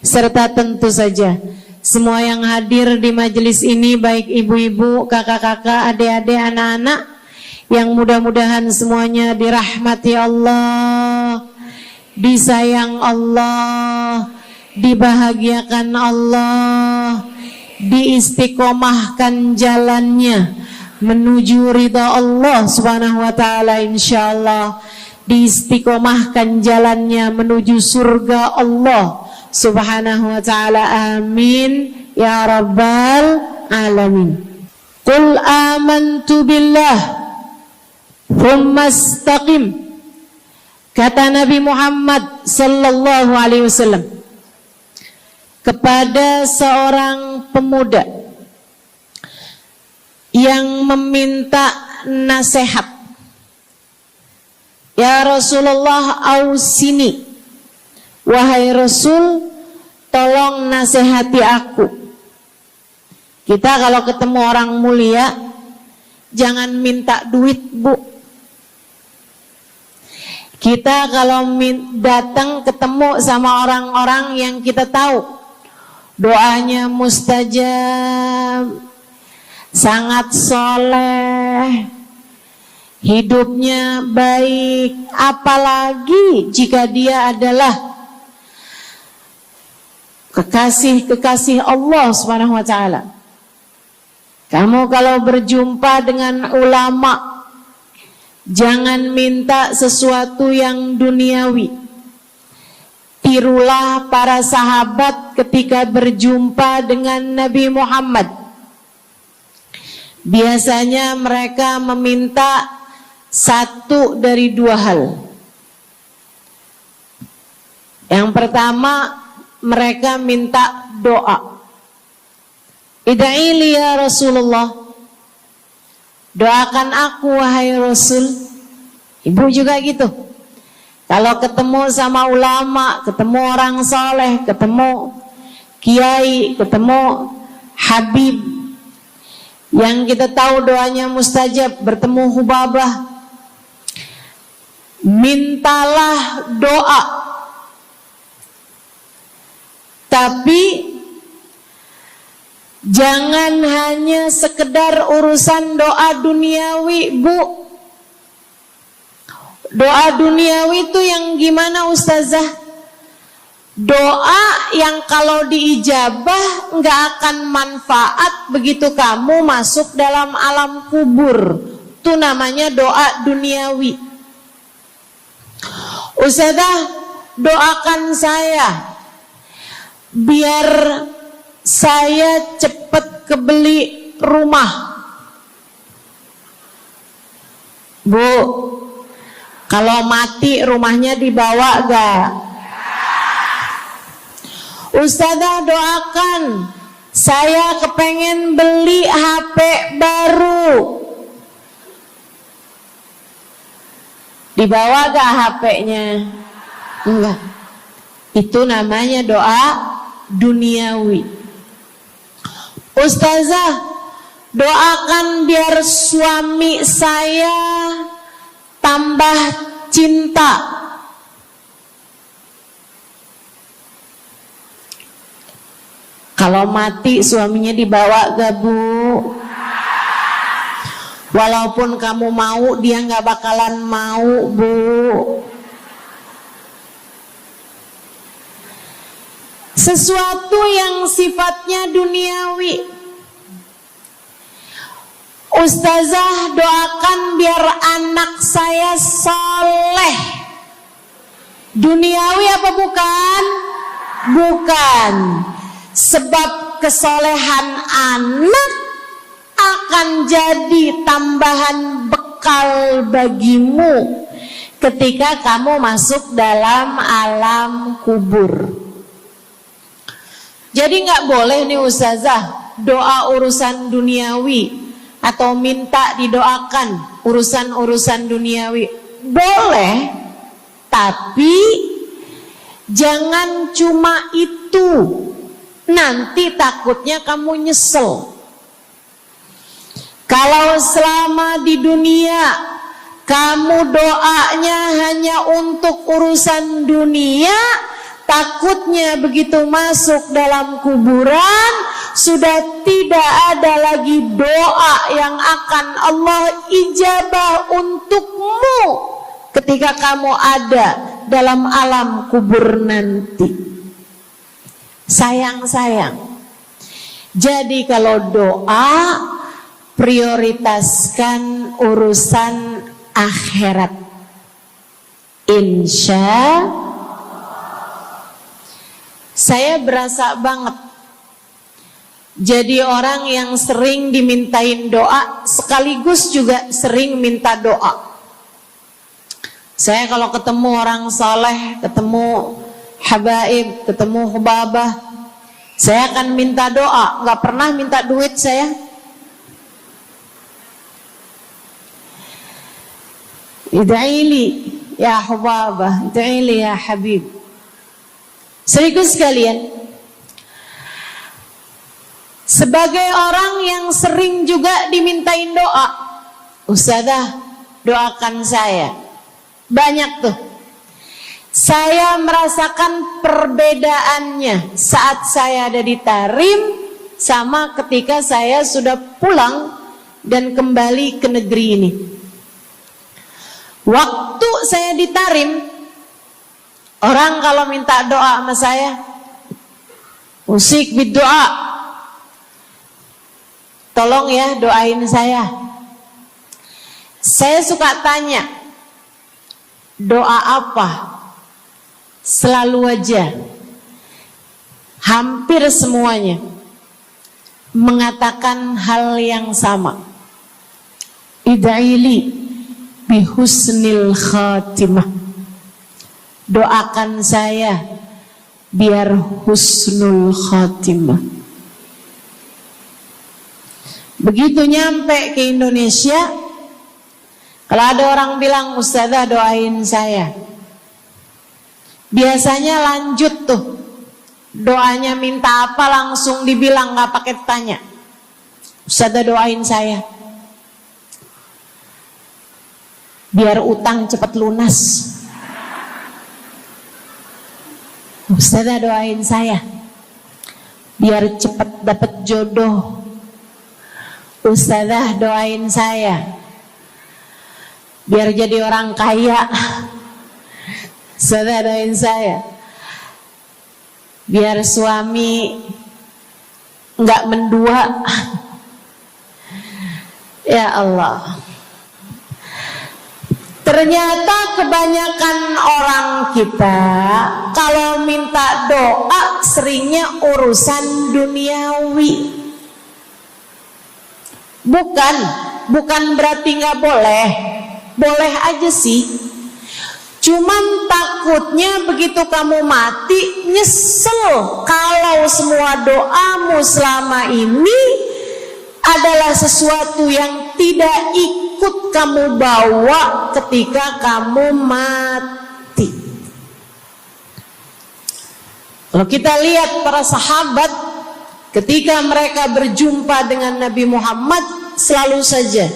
serta tentu saja semua yang hadir di majelis ini, baik ibu-ibu, kakak-kakak, adik-adik, anak-anak, yang mudah-mudahan semuanya dirahmati Allah, disayang Allah, dibahagiakan Allah, diistiqomahkan jalannya menuju ridha Allah Subhanahu wa taala, insyaallah diistiqomahkan jalannya menuju surga Allah Subhanahu wa taala. Amin ya rabbal alamin. Qul amantu billah thumma istaqim, kata Nabi Muhammad sallallahu alaihi wasallam kepada seorang pemuda yang meminta nasihat, ya Rasulullah ausini, wahai Rasul tolong nasihati aku. Kita kalau ketemu orang mulia jangan minta duit, Bu. Kita kalau datang ketemu sama orang-orang yang kita tahu doanya mustajab, sangat soleh, hidupnya baik, apalagi jika dia adalah kekasih-kekasih Allah Subhanahu wa taala. Kamu kalau berjumpa dengan ulama, jangan minta sesuatu yang duniawi. Tirulah para sahabat ketika berjumpa dengan Nabi Muhammad. Biasanya mereka meminta satu dari dua hal. Yang pertama, mereka minta doa. Ida'ili ya Rasulullah, doakan aku wahai Rasul. Ibu juga gitu. Kalau ketemu sama ulama, ketemu orang soleh, ketemu kiai, ketemu habib yang kita tahu doanya mustajab, bertemu hubabah, mintalah doa. Tapi jangan hanya sekedar urusan doa duniawi, Bu. Doa duniawi itu yang gimana, Ustazah? Doa yang kalau diijabah nggak akan manfaat begitu kamu masuk dalam alam kubur. Itu namanya doa duniawi. Ustazah, doakan saya biar saya cepat kebeli rumah. Bu, kalau mati rumahnya dibawa gak? Ustazah, doakan saya kepengen beli HP baru. Dibawa gak HP-nya? Enggak. Itu namanya doa duniawi. Ustazah, Doakan biar suami saya tambah cinta. Kalau mati suaminya dibawa gak Bu? Walaupun kamu mau, dia gak bakalan mau Bu. Sesuatu yang sifatnya duniawi. Ustazah, doakan biar anak saya soleh. Duniawi apa bukan? Bukan. Sebab kesolehan anak akan jadi tambahan bekal bagimu ketika kamu masuk dalam alam kubur. Jadi gak boleh nih Ustazah doa urusan duniawi atau minta didoakan urusan-urusan duniawi. Boleh, tapi jangan cuma itu. Nanti takutnya kamu nyesel. Kalau selama di dunia kamu doanya hanya untuk urusan dunia, takutnya begitu masuk dalam kuburan sudah tidak ada lagi doa yang akan Allah ijabah untukmu ketika kamu ada dalam alam kubur nanti. Sayang-sayang. Jadi kalau doa, prioritaskan urusan akhirat. Insya saya berasa banget jadi orang yang sering dimintain doa sekaligus juga sering minta doa. Saya kalau ketemu orang saleh, ketemu habaib, ketemu hubabah, saya akan minta doa, nggak pernah minta duit saya. Ida'ili ya hubabah, ida'ili ya habib. Serius sekalian, sebagai orang yang sering juga dimintain doa, Ustazah doakan saya. Banyak tuh. Saya merasakan perbedaannya saat saya ada di Tarim sama ketika saya sudah pulang dan kembali ke negeri ini. Waktu saya di Tarim, orang kalau minta doa sama saya, usik berdoa, tolong ya doain saya. Saya suka tanya, doa apa? Selalu aja, hampir semuanya mengatakan hal yang sama. Ida'ili bihusnil khatimah. Doakan saya biar husnul khatimah. Begitu nyampe ke Indonesia, kalau ada orang bilang Ustazah doain saya, biasanya lanjut tuh doanya, minta apa langsung dibilang, nggak pakai tanya. Ustazah doain saya biar utang cepat lunas. Ustazah doain saya biar cepat dapat jodoh. Ustazah doain saya biar jadi orang kaya. Ustazah doain saya biar suami nggak mendua. Ya Allah, ternyata kebanyakan orang kita kalau minta doa seringnya urusan duniawi. Bukan berarti nggak boleh, boleh aja sih. Cuman takutnya begitu kamu mati nyesel kalau semua doamu selama ini adalah sesuatu yang tidak ikut kamu bawa ketika kamu mati. Kalau kita lihat para sahabat ketika mereka berjumpa dengan Nabi Muhammad, selalu saja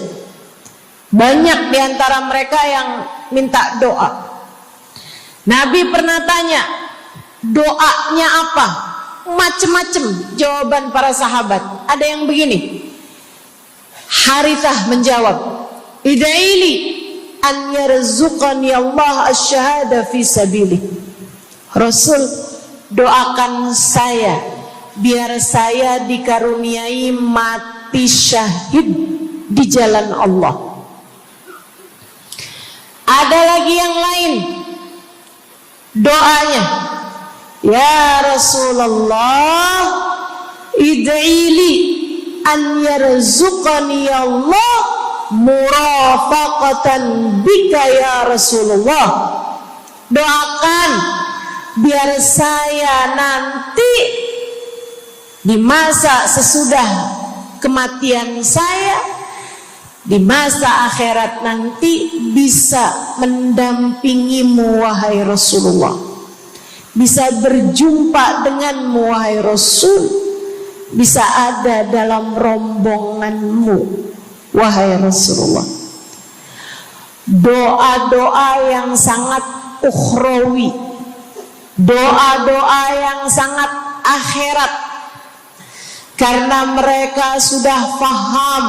banyak di antara mereka yang minta doa. Nabi pernah tanya, doanya apa? Macem-macem jawaban para sahabat. Ada yang begini, Harithah menjawab, ida'ili an yarzuqani Allah asyhada fi sabilih. Rasul, doakan saya biar saya dikaruniai mati syahid di jalan Allah. Ada lagi yang lain doanya, ya Rasulullah, id'ili an yarzuqani Allah murafaqatan bika ya Rasulullah. Doakan biar saya nanti di masa sesudah kematian saya, di masa akhirat nanti, bisa mendampingimu wahai Rasulullah, bisa berjumpa denganmu wahai Rasul, bisa ada dalam rombonganmu wahai Rasulullah. Doa-doa yang sangat ukhrawi, doa-doa yang sangat akhirat, karena mereka sudah faham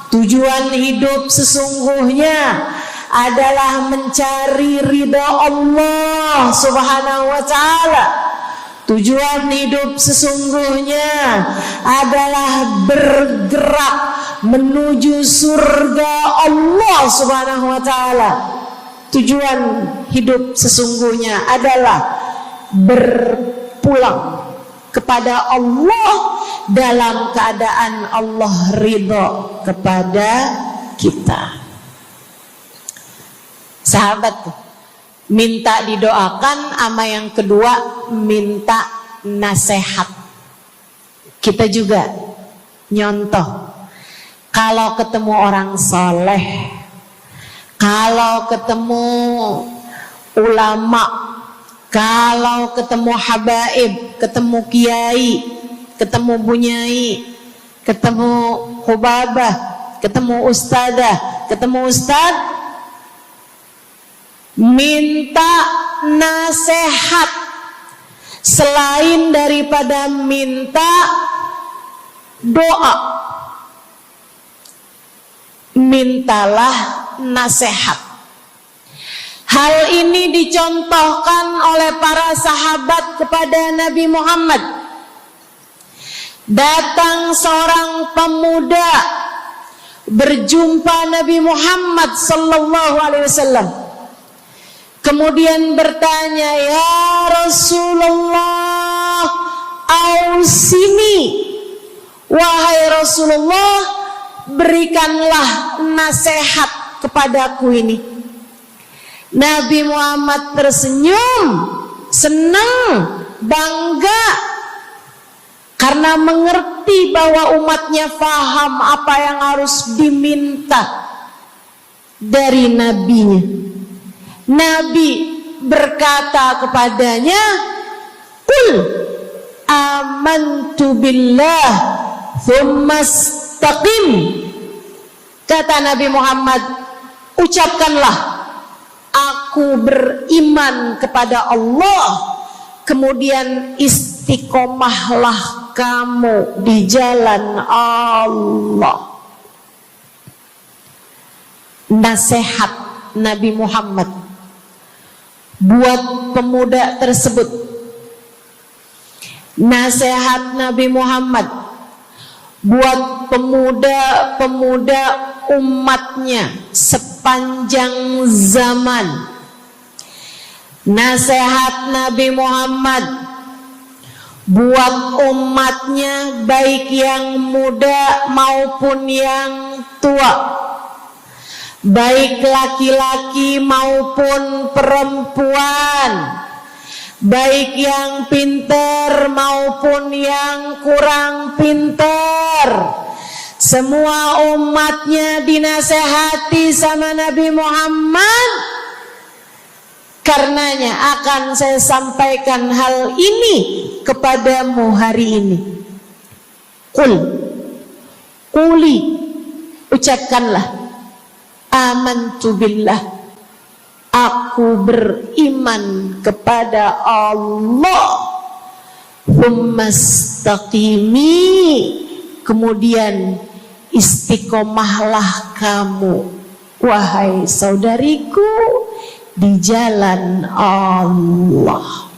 tujuan hidup sesungguhnya adalah mencari ridha Allah Subhanahu wa ta'ala. Tujuan hidup sesungguhnya adalah bergerak menuju surga Allah Subhanahu wa ta'ala. Tujuan hidup sesungguhnya adalah berpulang kepada Allah dalam keadaan Allah ridha kepada kita. Sahabat, minta didoakan, ama yang kedua minta nasihat. Kita juga nyontoh, kalau ketemu orang soleh, kalau ketemu ulama, kalau ketemu habaib, ketemu kiai, ketemu bunyai, ketemu hubabah, ketemu ustadzah, ketemu ustad, minta nasihat. Selain daripada minta doa, mintalah nasihat. Hal ini dicontohkan oleh para sahabat kepada Nabi Muhammad. Datang seorang pemuda berjumpa Nabi Muhammad sallallahu alaihi wasallam. Kemudian bertanya, ya Rasulullah, ausini, wahai Rasulullah, berikanlah nasihat kepadaku ini. Nabi Muhammad tersenyum, senang, bangga, karena mengerti bahwa umatnya faham apa yang harus diminta dari nabinya. Nabi berkata kepadanya, qul amantu billah thumma istaqim. Kata Nabi Muhammad, ucapkanlah, aku beriman kepada Allah, kemudian istiqomahlah kamu di jalan Allah. Nasihat Nabi Muhammad buat pemuda tersebut, nasihat Nabi Muhammad buat pemuda-pemuda umatnya sepanjang zaman. Nasihat Nabi Muhammad buat umatnya, baik yang muda maupun yang tua, baik laki-laki maupun perempuan, baik yang pintar maupun yang kurang pintar. Semua umatnya dinasehati sama Nabi Muhammad. Karenanya akan saya sampaikan hal ini kepadamu hari ini. Quli, ucapkanlah, amantu billah, aku beriman kepada Allah. Tsumastaqimi, kemudian istiqomahlah kamu, wahai saudariku, di jalan Allah.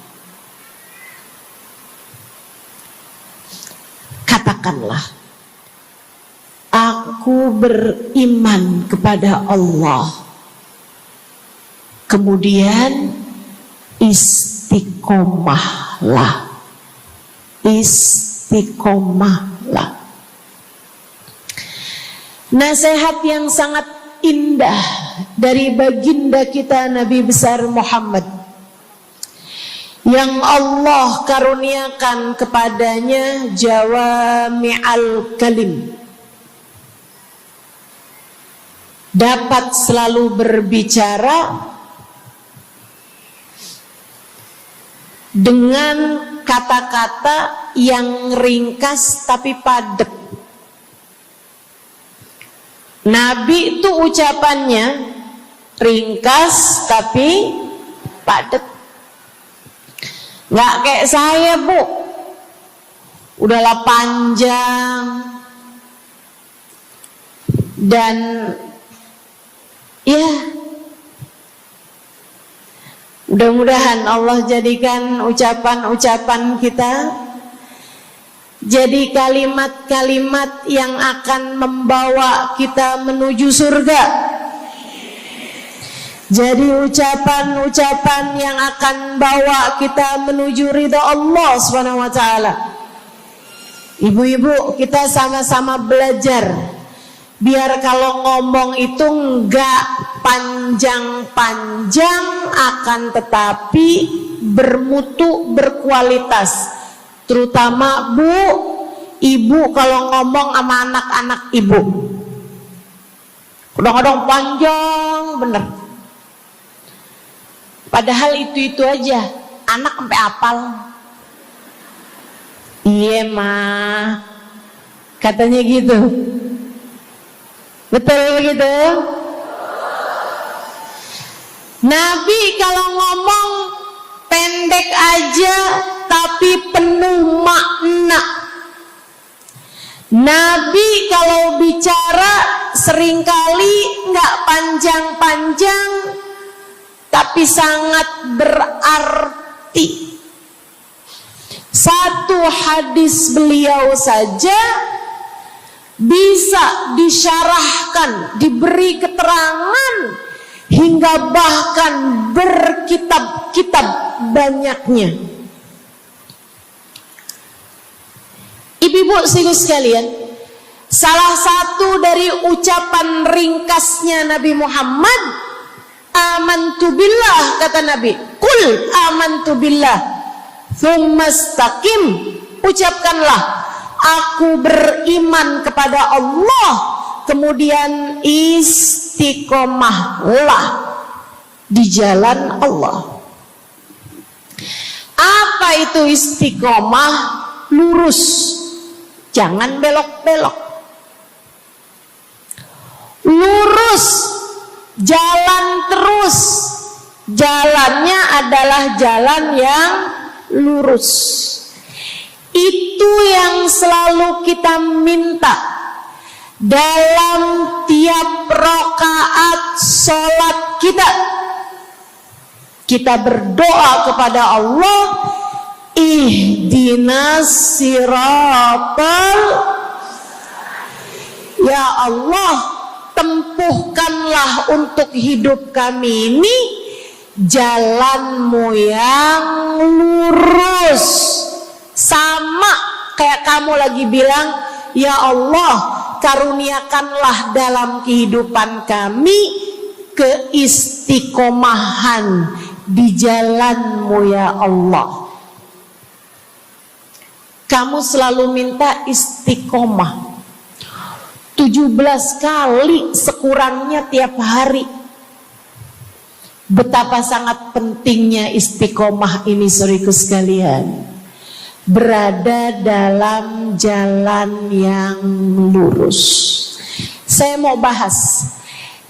Katakanlah, aku beriman kepada Allah. Kemudian istiqomahlah. Istiqomahlah. Nasihat yang sangat indah dari baginda kita Nabi besar Muhammad, yang Allah karuniakan kepadanya jawami'al kalim, dapat selalu berbicara dengan kata-kata yang ringkas tapi padat. Nabi itu ucapannya ringkas tapi padat. Nggak kayak saya, Bu, udahlah panjang dan ya, mudah-mudahan Allah jadikan ucapan-ucapan kita jadi kalimat-kalimat yang akan membawa kita menuju surga. Jadi ucapan-ucapan yang akan bawa kita menuju ridha Allah Subhanahu wa taala. Ibu-ibu, kita sama-sama belajar biar kalau ngomong itu enggak panjang-panjang, akan tetapi bermutu, berkualitas. Terutama Bu, ibu kalau ngomong sama anak-anak ibu, kadang-kadang panjang bener. Padahal itu aja, anak sampai hafal. Iya mah, katanya gitu. Betul gitu? Nabi kalau ngomong pendek aja tapi penuh makna. Nabi kalau bicara seringkali nggak panjang-panjang tapi sangat berarti. Satu hadis beliau saja bisa disyarahkan, diberi keterangan, hingga bahkan berkitab-kitab banyaknya. Ibu-ibu sekalian, salah satu dari ucapan ringkasnya Nabi Muhammad, amantu billah, kata Nabi, qul amantu billah, tsumastaqim, ucapkanlah, aku beriman kepada Allah, kemudian istiqomahlah di jalan Allah. Apa itu istiqomah? Lurus, jangan belok-belok. Lurus, jalan terus. Jalannya adalah jalan yang lurus. Itu yang selalu kita minta dalam tiap rakaat sholat kita. Kita berdoa kepada Allah, ihdinas siratal, ya Allah, tempuhkanlah untuk hidup kami ini jalanmu yang lurus. Sama kayak kamu lagi bilang, ya Allah, karuniakanlah dalam kehidupan kami keistiqomahan di jalanmu ya Allah. Kamu selalu minta istiqomah 17 kali sekurangnya tiap hari. Betapa sangat pentingnya istiqomah ini, saudaraku sekalian. berada dalam jalan yang lurus. Saya mau bahas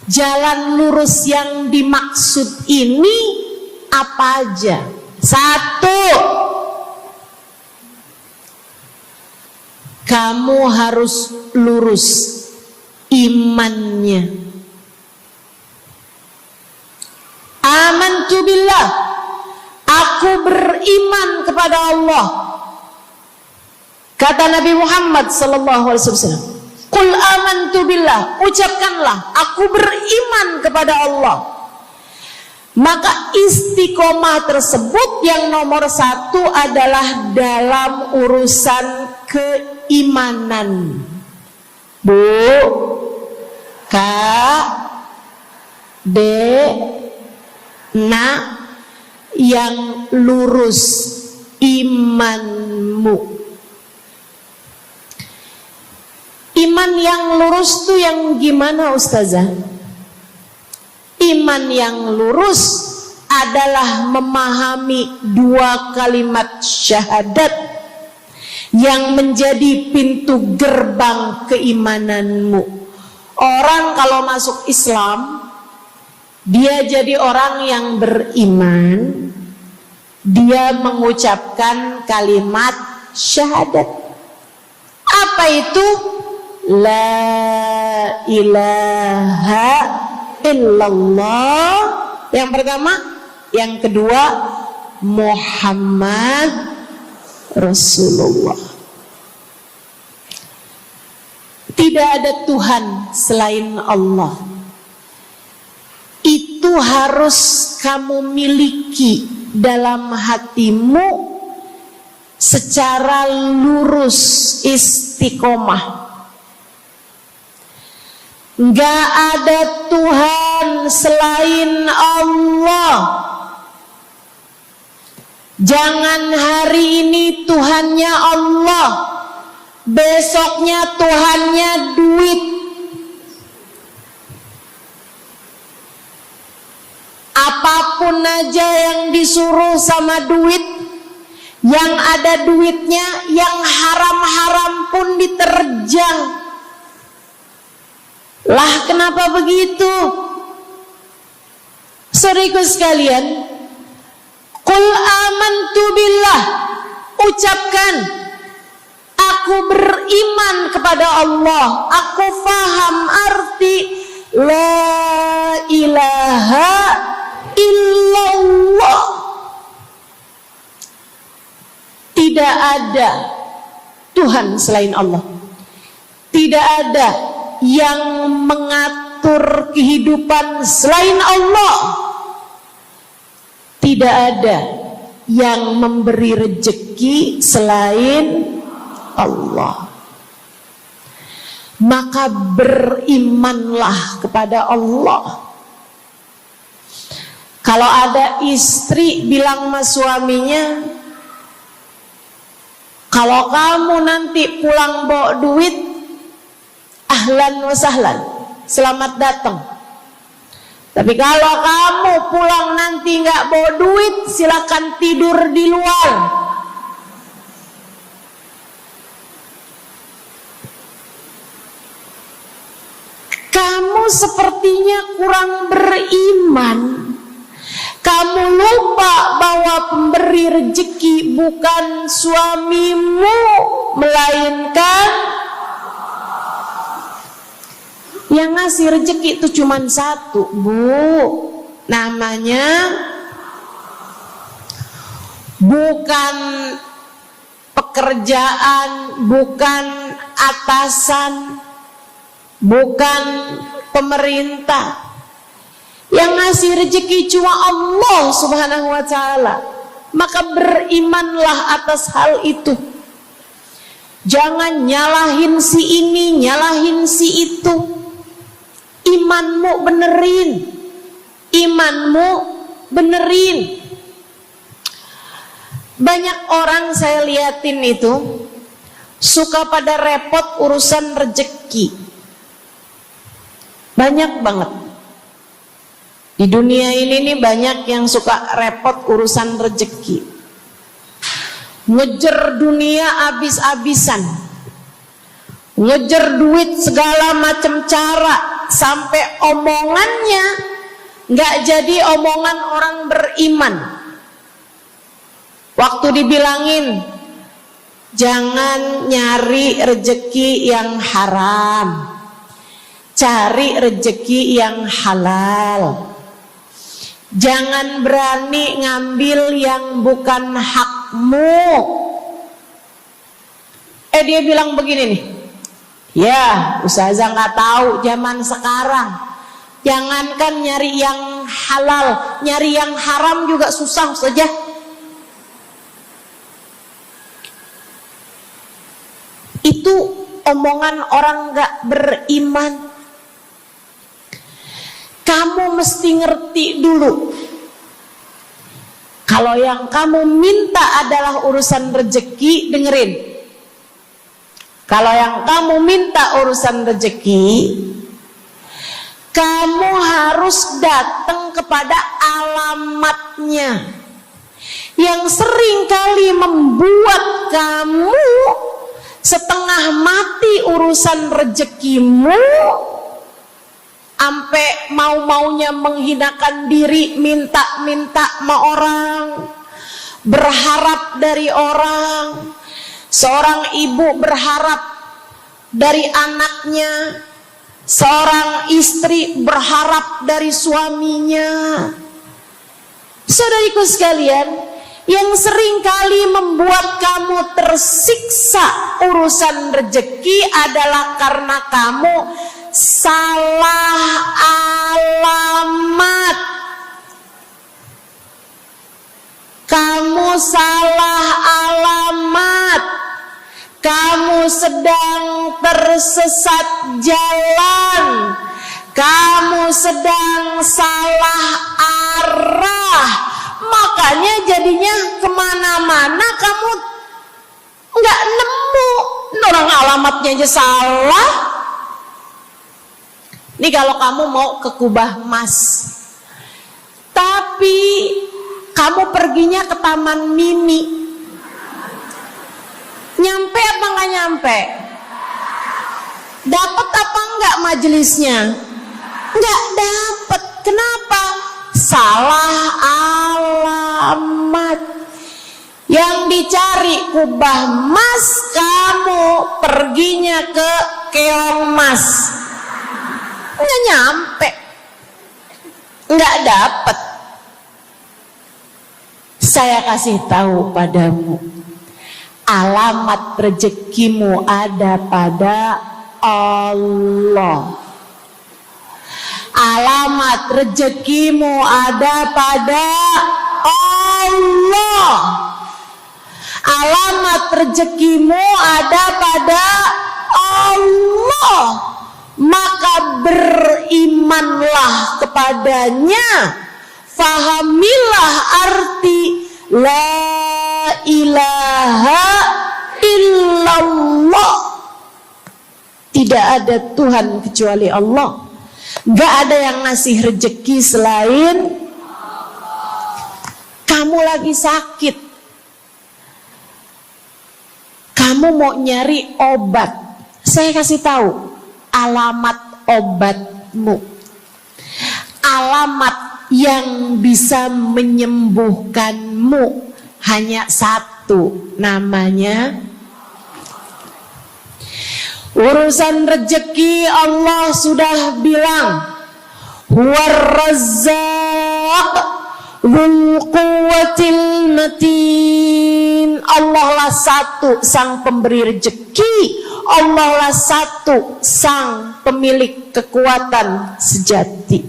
jalan lurus yang dimaksud ini apa aja. 1, kamu harus lurus imannya. Amantu billah, aku beriman kepada Allah. Kata Nabi Muhammad sallallahu alaihi wasallam, "Qul amantu billah," ucapkanlah, aku beriman kepada Allah. Maka istiqomah tersebut yang nomor 1 adalah dalam urusan keimanan. Bu, Kak, Dek, Nak, yang lurus imanmu. Iman yang lurus tuh yang gimana, Ustazah? Iman yang lurus adalah memahami 2 kalimat syahadat yang menjadi pintu gerbang keimananmu. Orang kalau masuk Islam, dia jadi orang yang beriman, dia mengucapkan kalimat syahadat. Apa itu? La ilaha illallah. Yang pertama. Yang kedua, Muhammad Rasulullah. Tidak ada Tuhan selain Allah. Itu harus kamu miliki dalam hatimu secara lurus, istiqomah. Gak ada Tuhan selain Allah. Jangan hari ini Tuhannya Allah, besoknya Tuhannya duit. Apapun aja yang disuruh sama duit, yang ada duitnya, yang haram-haram pun diterjang. Lah kenapa begitu? Saudaraku sekalian, Qul amantu billah, ucapkan, aku beriman kepada Allah. Aku faham arti la ilaha illallah. Tidak ada Tuhan selain Allah. Tidak ada yang mengatur kehidupan selain Allah. Tidak ada yang memberi rezeki selain Allah. Maka berimanlah kepada Allah. Kalau ada istri bilang sama suaminya, kalau kamu nanti pulang bawa duit, ahlan wa sahlan, selamat datang. Tapi kalau kamu pulang nanti nggak bawa duit, silakan tidur di luar. Kamu sepertinya kurang beriman. Kamu lupa bahwa pemberi rezeki bukan suamimu, melainkan yang ngasih rezeki itu cuma 1, Bu. Namanya bukan pekerjaan, bukan atasan, bukan pemerintah. Yang ngasih rezeki cuma Allah Subhanahu wa ta'ala. Maka berimanlah atas hal itu. Jangan nyalahin si ini, nyalahin si itu. Imanmu benerin. Imanmu benerin. Banyak orang saya liatin itu suka pada repot urusan rezeki. Banyak banget. Di dunia ini nih banyak yang suka repot urusan rezeki. ngejar dunia abis-abisan, ngejar duit segala macam cara, sampai omongannya nggak jadi omongan orang beriman. Waktu dibilangin jangan nyari rejeki yang haram, cari rejeki yang halal. Jangan berani ngambil yang bukan hakmu. Dia bilang begini nih, ya ustazah nggak tahu zaman sekarang, jangankan nyari yang halal, nyari yang haram juga susah saja. Itu omongan orang nggak beriman. Kamu mesti ngerti dulu, kalau yang kamu minta adalah urusan rezeki, dengerin. Kalau yang kamu minta urusan rezeki, kamu harus datang kepada alamatnya. Yang sering kali membuat kamu setengah mati urusan rezekimu, sampai mau-maunya menghinakan diri, minta-minta sama orang, berharap dari orang. Seorang ibu berharap dari anaknya, seorang istri berharap dari suaminya. Saudariku sekalian, yang sering kali membuat kamu tersiksa urusan rezeki adalah karena kamu salah alamat. Kamu salah alamat. Kamu sedang tersesat jalan. Kamu sedang salah arah. Makanya jadinya kemana-mana kamu nggak nemu. Orang alamatnya aja salah. Ini kalau kamu mau ke Kubah Mas, tapi kamu perginya ke Taman Mini, nyampe apa nggak nyampe? Dapat apa enggak majelisnya? Nggak dapat. Kenapa? Salah alamat. Yang dicari Kubah Mas, kamu perginya ke Keong Mas. Nggak nyampe, nggak dapat. Saya kasih tahu padamu, alamat rezekimu ada pada Allah. Alamat rezekimu ada pada Allah. Alamat rezekimu ada pada Allah. Maka berimanlah kepadanya, fahamilah arti la ilaha illallah. Tidak ada Tuhan kecuali Allah. Gak ada yang ngasih rezeki selain kamu. Lagi sakit, kamu mau nyari obat, saya kasih tahu alamat obatmu. Alamat yang bisa menyembuhkanmu hanya satu, namanya urusan rezeki. Allah sudah bilang, huwar razzaq dzul quwwatil matin. Allah lah satu sang pemberi rezeki. Allah lah satu sang pemilik kekuatan sejati.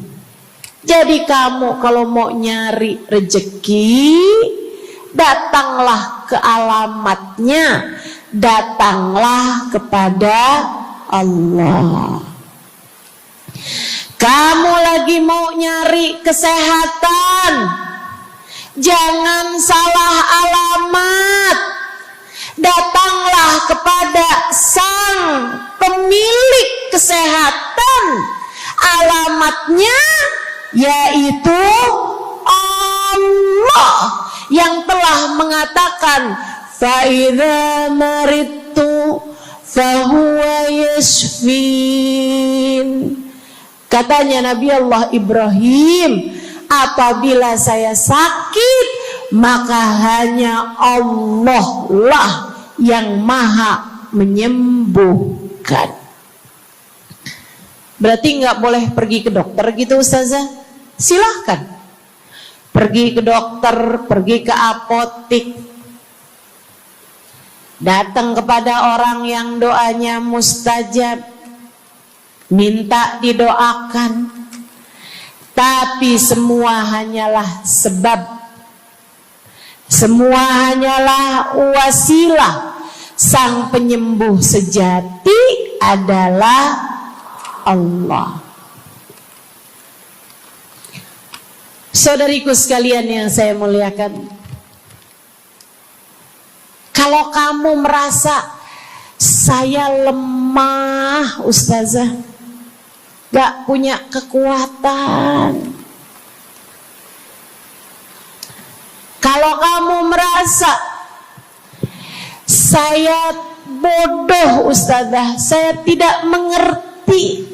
Jadi kamu kalau mau nyari rezeki, datanglah ke alamatnya, datanglah kepada Allah. Kamu lagi mau nyari kesehatan, jangan salah alamat. Datanglah kepada sang pemilik kesehatan. Alamatnya yaitu Allah yang telah mengatakan, fa idza maridtu fa huwa yashfin. Katanya Nabi Allah Ibrahim, apabila saya sakit, maka hanya Allah lah yang maha menyembuhkan. Berarti nggak boleh pergi ke dokter gitu Ustazah? Silahkan pergi ke dokter, pergi ke apotik, datang kepada orang yang doanya mustajab, minta didoakan. Tapi semua hanyalah sebab, semua hanyalah wasilah. Sang penyembuh sejati adalah Allah. Saudariku sekalian yang saya muliakan, kalau kamu merasa saya lemah Ustazah, gak punya kekuatan, kalau kamu merasa saya bodoh Ustazah, saya tidak mengerti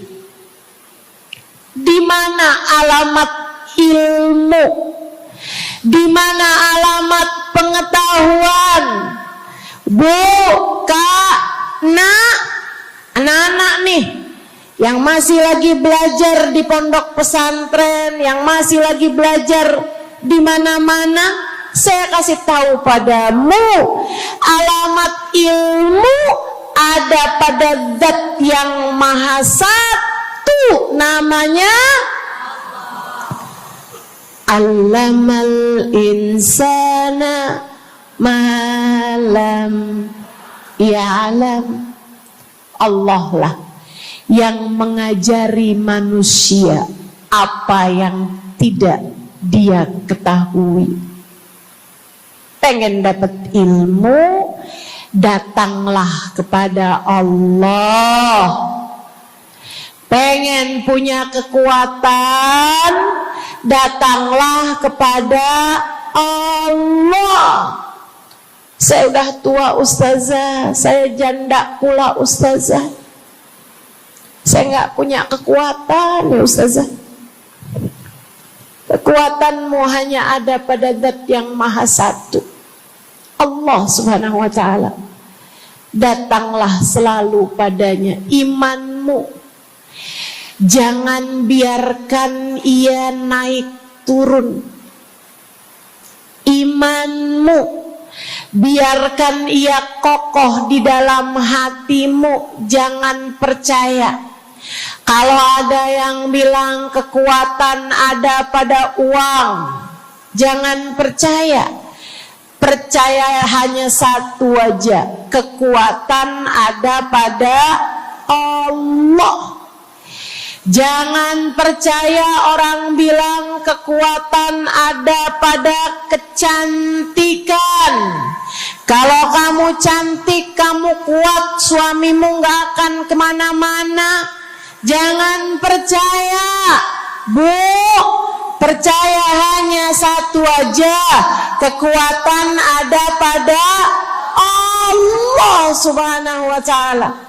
di mana alamat ilmu, di mana alamat pengetahuan. Bu, Kak, Nak, anak-anak nih yang masih lagi belajar di pondok pesantren, yang masih lagi belajar di mana-mana, saya kasih tahu padamu, alamat ilmu ada pada Zat yang Maha Satu, namanya Allamal insana malam ya'lam. Allah lah yang mengajari manusia apa yang tidak dia ketahui. Pengen dapat ilmu, datanglah kepada Allah. Pengen punya kekuatan, datanglah kepada Allah. Saya udah tua Ustazah, saya janda pula Ustazah, saya nggak punya kekuatan ya Ustazah. Kekuatanmu hanya ada pada Zat yang Maha Satu, Allah Subhanahu wa Ta'ala. Datanglah selalu padanya. Imanmu jangan biarkan ia naik turun. Imanmu biarkan ia kokoh di dalam hatimu. Jangan percaya kalau ada yang bilang kekuatan ada pada uang. Jangan percaya. Percaya hanya satu aja, kekuatan ada pada Allah. Jangan percaya orang bilang kekuatan ada pada kecantikan. Kalau kamu cantik, kamu kuat, suamimu gak akan kemana-mana. Jangan percaya, Bu. Percaya hanya satu aja, kekuatan ada pada Allah Subhanahu wa Ta'ala.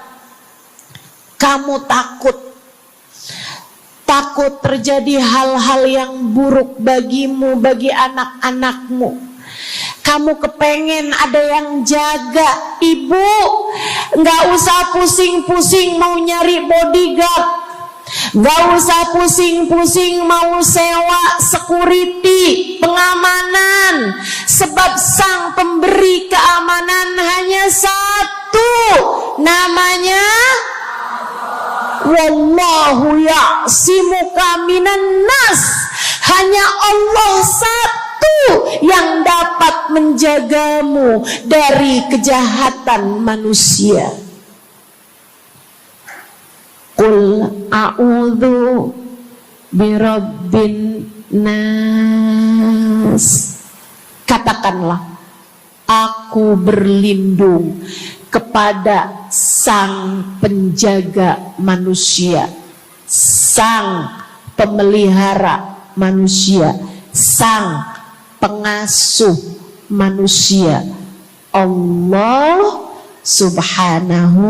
Kamu takut terjadi hal-hal yang buruk bagimu, bagi anak-anakmu. Kamu kepengen ada yang jaga. Ibu, gak usah pusing-pusing mau nyari bodyguard, gak usah pusing-pusing mau sewa security, pengamanan. Sebab sang pemberi keamanan hanya satu, namanya Wallahu ya'simuka minan nas. Hanya Allah satu yang dapat menjagamu dari kejahatan manusia. Qul a'udzu birabbin nas. Katakanlah, aku berlindung kepada sang penjaga manusia, sang pemelihara manusia, sang pengasuh manusia. Allah Subhanahu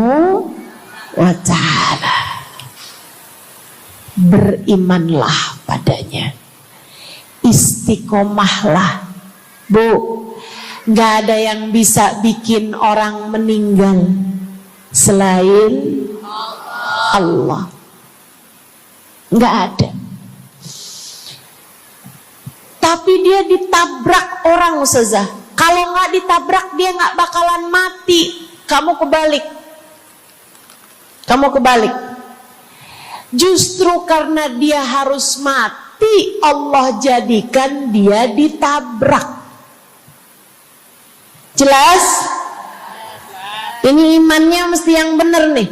wa ta'ala. Berimanlah padanya, istiqomahlah. Bu, gak ada yang bisa bikin orang meninggal selain Allah. Gak ada. Tapi dia ditabrak orang, Ustazah. Kalau gak ditabrak dia gak bakalan mati. Kamu kebalik. Justru karena dia harus mati, Allah jadikan dia ditabrak. Jelas? Ini imannya mesti yang benar nih.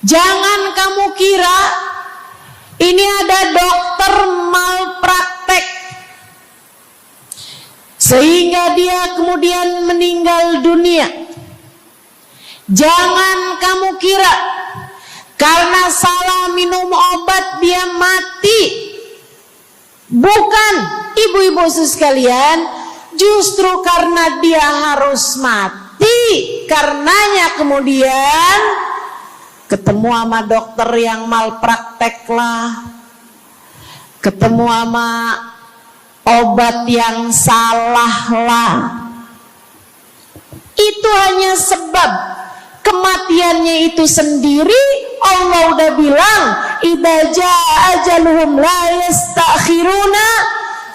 Jangan kamu kira ini ada dokter malpraktek sehingga dia kemudian meninggal dunia. Jangan kamu kira karena salah minum obat dia mati. Bukan, ibu-ibu sekalian, justru karena dia harus mati, karenanya kemudian ketemu sama dokter yang malpraktek lah, ketemu sama obat yang salah lah. Itu hanya sebab kematiannya itu sendiri. Allah udah bilang, idza jaa ajaluhum la yastakhiruna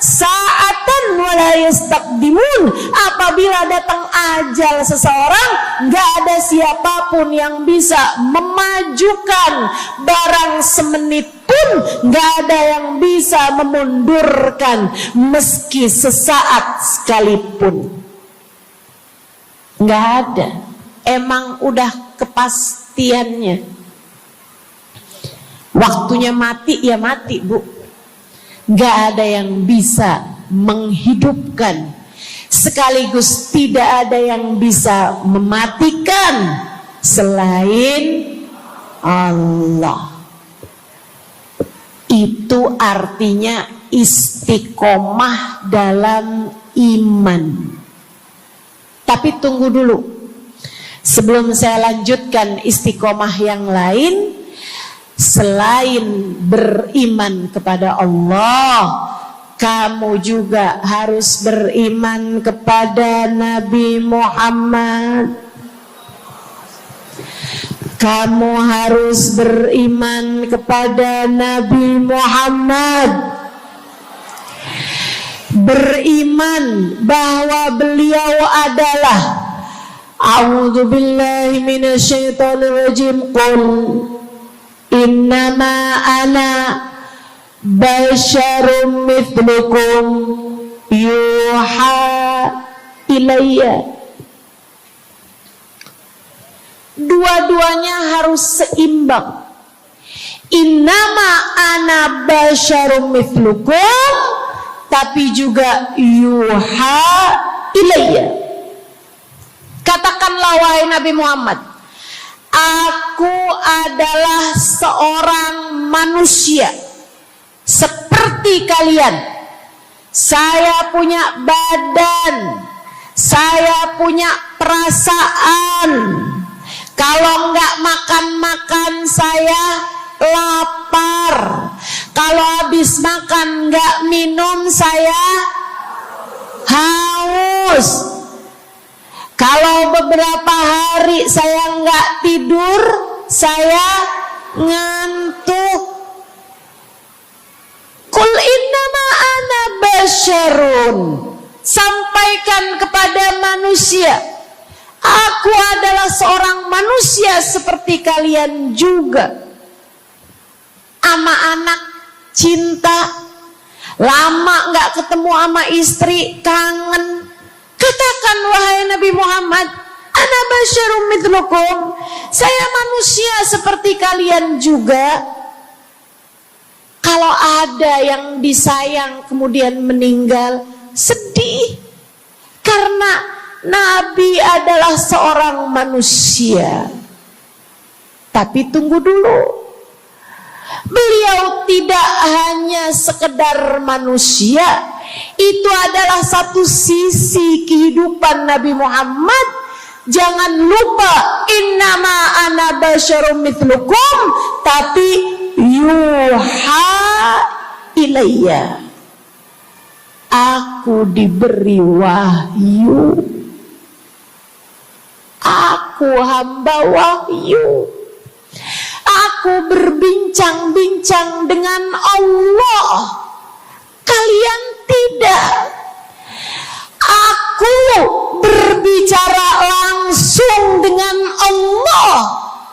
sa'atan wa la yastaqdimun. Apabila datang ajal seseorang, enggak ada siapapun yang bisa memajukan barang semenit pun, enggak ada yang bisa memundurkan meski sesaat sekalipun. Enggak ada. Emang udah kepastiannya. Waktunya mati ya mati, Bu. Gak ada yang bisa menghidupkan, sekaligus tidak ada yang bisa mematikan selain Allah. Itu artinya istiqomah dalam iman. Tapi tunggu dulu, sebelum saya lanjutkan istiqomah yang lain. Selain beriman kepada Allah, kamu juga harus beriman kepada Nabi Muhammad. Kamu harus beriman kepada Nabi Muhammad. Beriman bahwa beliau adalah, a'udzubillahi minasyaitonirrajim, qul innama ana basyarum mithlukum yuha ilayya. Dua-duanya harus seimbang. Innama ana basyarum mithlukum, tapi juga yuha ilayya. Katakanlah wahai Nabi Muhammad, aku adalah seorang manusia seperti kalian. Saya punya badan, saya punya perasaan. Kalau nggak makan-makan saya lapar. Kalau habis makan nggak minum saya haus. Kalau beberapa hari saya nggak tidur, saya ngantuk. Qul innama ana basyarun. Sampaikan kepada manusia, aku adalah seorang manusia seperti kalian juga. Sama anak cinta, lama nggak ketemu sama istri, kangen. Katakan wahai Nabi Muhammad, ana basyarum mithlukum, saya manusia seperti kalian juga. Kalau ada yang disayang kemudian meninggal, sedih. Karena Nabi adalah seorang manusia. Tapi tunggu dulu. Beliau tidak hanya sekedar manusia, Itu adalah satu sisi kehidupan Nabi Muhammad. Jangan lupa, innama ana basyarum mithlukum, tapi yuha ilayya, aku diberi wahyu, aku hamba wahyu, aku berbincang-bincang dengan Allah, kalian tidak. Aku berbicara langsung dengan Allah,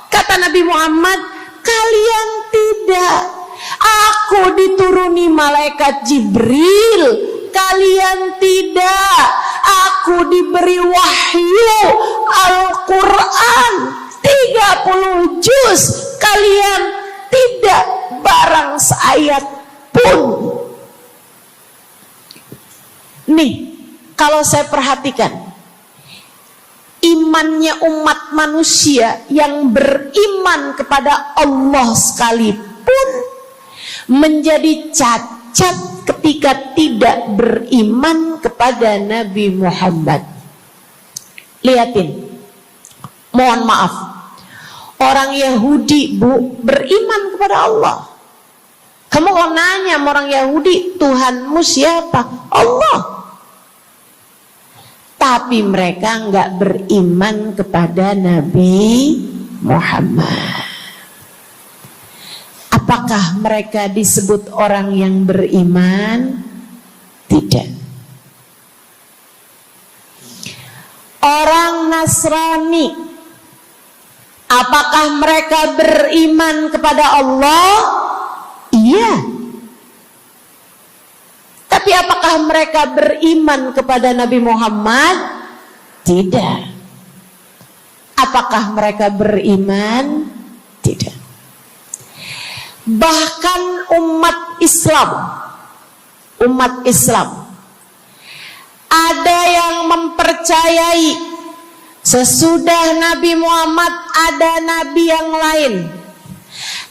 kata Nabi Muhammad, kalian tidak. Aku dituruni malaikat Jibril, kalian tidak. Aku diberi wahyu Al-Quran 30 juz, kalian tidak barang seayat pun. Nih, kalau saya perhatikan, imannya umat manusia yang beriman kepada Allah sekalipun menjadi cacat ketika tidak beriman kepada Nabi Muhammad. Lihatin, mohon maaf, orang Yahudi, Bu, beriman kepada Allah. Kamu kalau nanya sama orang Yahudi, Tuhanmu siapa? Allah. Tapi mereka enggak beriman kepada Nabi Muhammad. Apakah mereka disebut orang yang beriman? Tidak. Orang Nasrani, apakah mereka beriman kepada Allah? Iya. Tapi apakah mereka beriman kepada Nabi Muhammad? Tidak. Apakah mereka beriman? Tidak. Bahkan umat Islam ada yang mempercayai sesudah Nabi Muhammad ada nabi yang lain,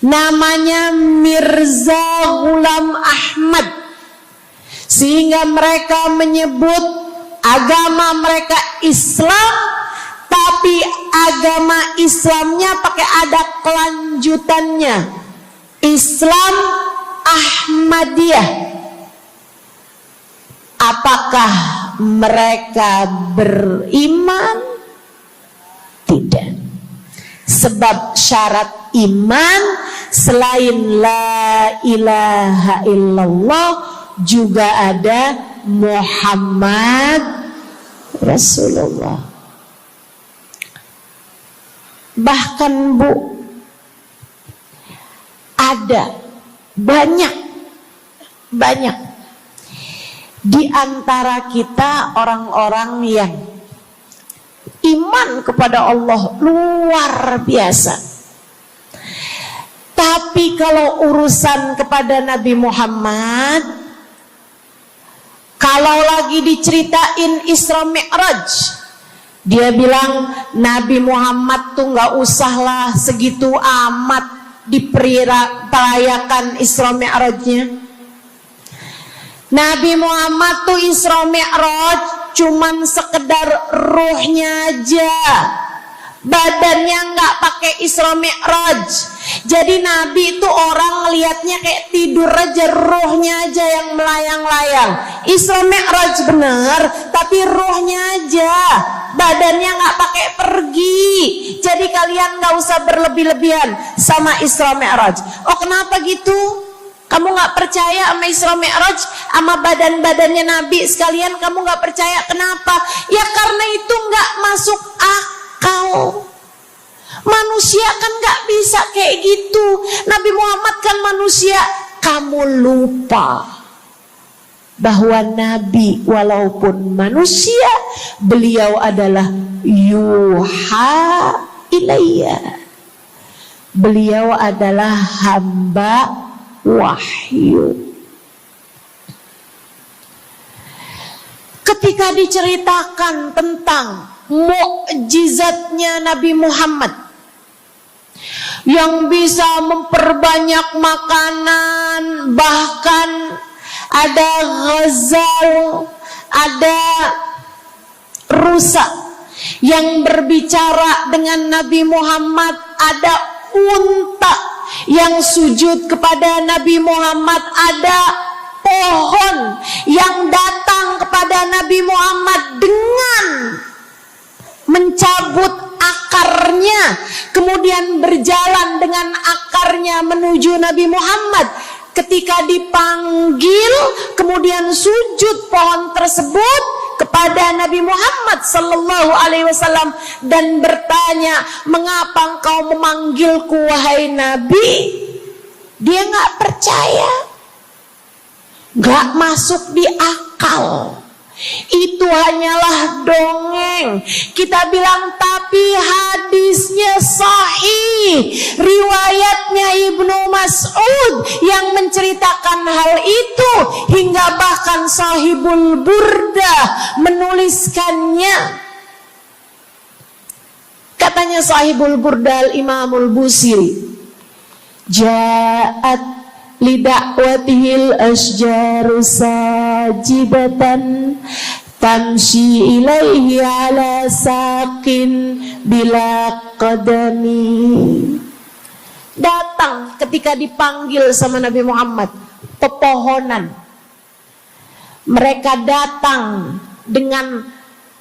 namanya Mirza Ghulam Ahmad, sehingga mereka menyebut agama mereka Islam, tapi agama Islamnya pakai ada kelanjutannya, Islam Ahmadiyah. Apakah mereka beriman? Tidak. Sebab syarat iman selain la ilaha illallah juga ada Muhammad Rasulullah. Bahkan, Bu, ada banyak di antara kita orang-orang yang iman kepada Allah luar biasa, tapi kalau urusan kepada Nabi Muhammad, kalau lagi diceritain Isra Mi'raj, dia bilang Nabi Muhammad tuh gak usahlah segitu amat diperayakan Isra Mi'rajnya. Nabi Muhammad tuh Isra Mi'raj cuman sekedar ruhnya aja, badannya nggak pakai Isra Mi'raj. Jadi Nabi itu orang ngelihatnya kayak tidur aja, ruhnya aja yang melayang-layang. Isra Mi'raj bener, tapi ruhnya aja, badannya nggak pakai pergi. Jadi kalian nggak usah berlebih-lebihan sama Isra Mi'raj. Oh, kenapa gitu? Kamu gak percaya sama Isra Mi'raj, sama badan-badannya Nabi sekalian, kamu gak percaya. Kenapa? Ya karena itu gak masuk akal. Manusia kan gak bisa kayak gitu. Nabi Muhammad kan manusia. Kamu lupa bahwa Nabi walaupun manusia, beliau adalah yuha ilayya. Beliau adalah hamba wahyu. Ketika diceritakan tentang mukjizatnya Nabi Muhammad yang bisa memperbanyak makanan, bahkan ada ghazal, ada rusa yang berbicara dengan Nabi Muhammad, ada unta yang sujud kepada Nabi Muhammad, ada pohon yang datang kepada Nabi Muhammad dengan mencabut akarnya, kemudian berjalan dengan akarnya menuju Nabi Muhammad. Ketika dipanggil, kemudian sujud pohon tersebut kepada Nabi Muhammad sallallahu alaihi wasallam dan bertanya, "Mengapa engkau memanggilku wahai Nabi?" Dia nggak percaya, nggak masuk di akal. Itu hanyalah dongeng. Kita bilang tapi hadisnya sahih, riwayatnya Ibnu Mas'ud yang menceritakan hal itu, hingga bahkan Sahibul Burdah menuliskannya. Katanya Sahibul Burdah Imamul Busiri, ja'at lidakwatihil asjaru sajidatan tamshi ilaihi ala saqin bila qadami. Datang ketika dipanggil sama Nabi Muhammad pepohonan. Mereka datang dengan,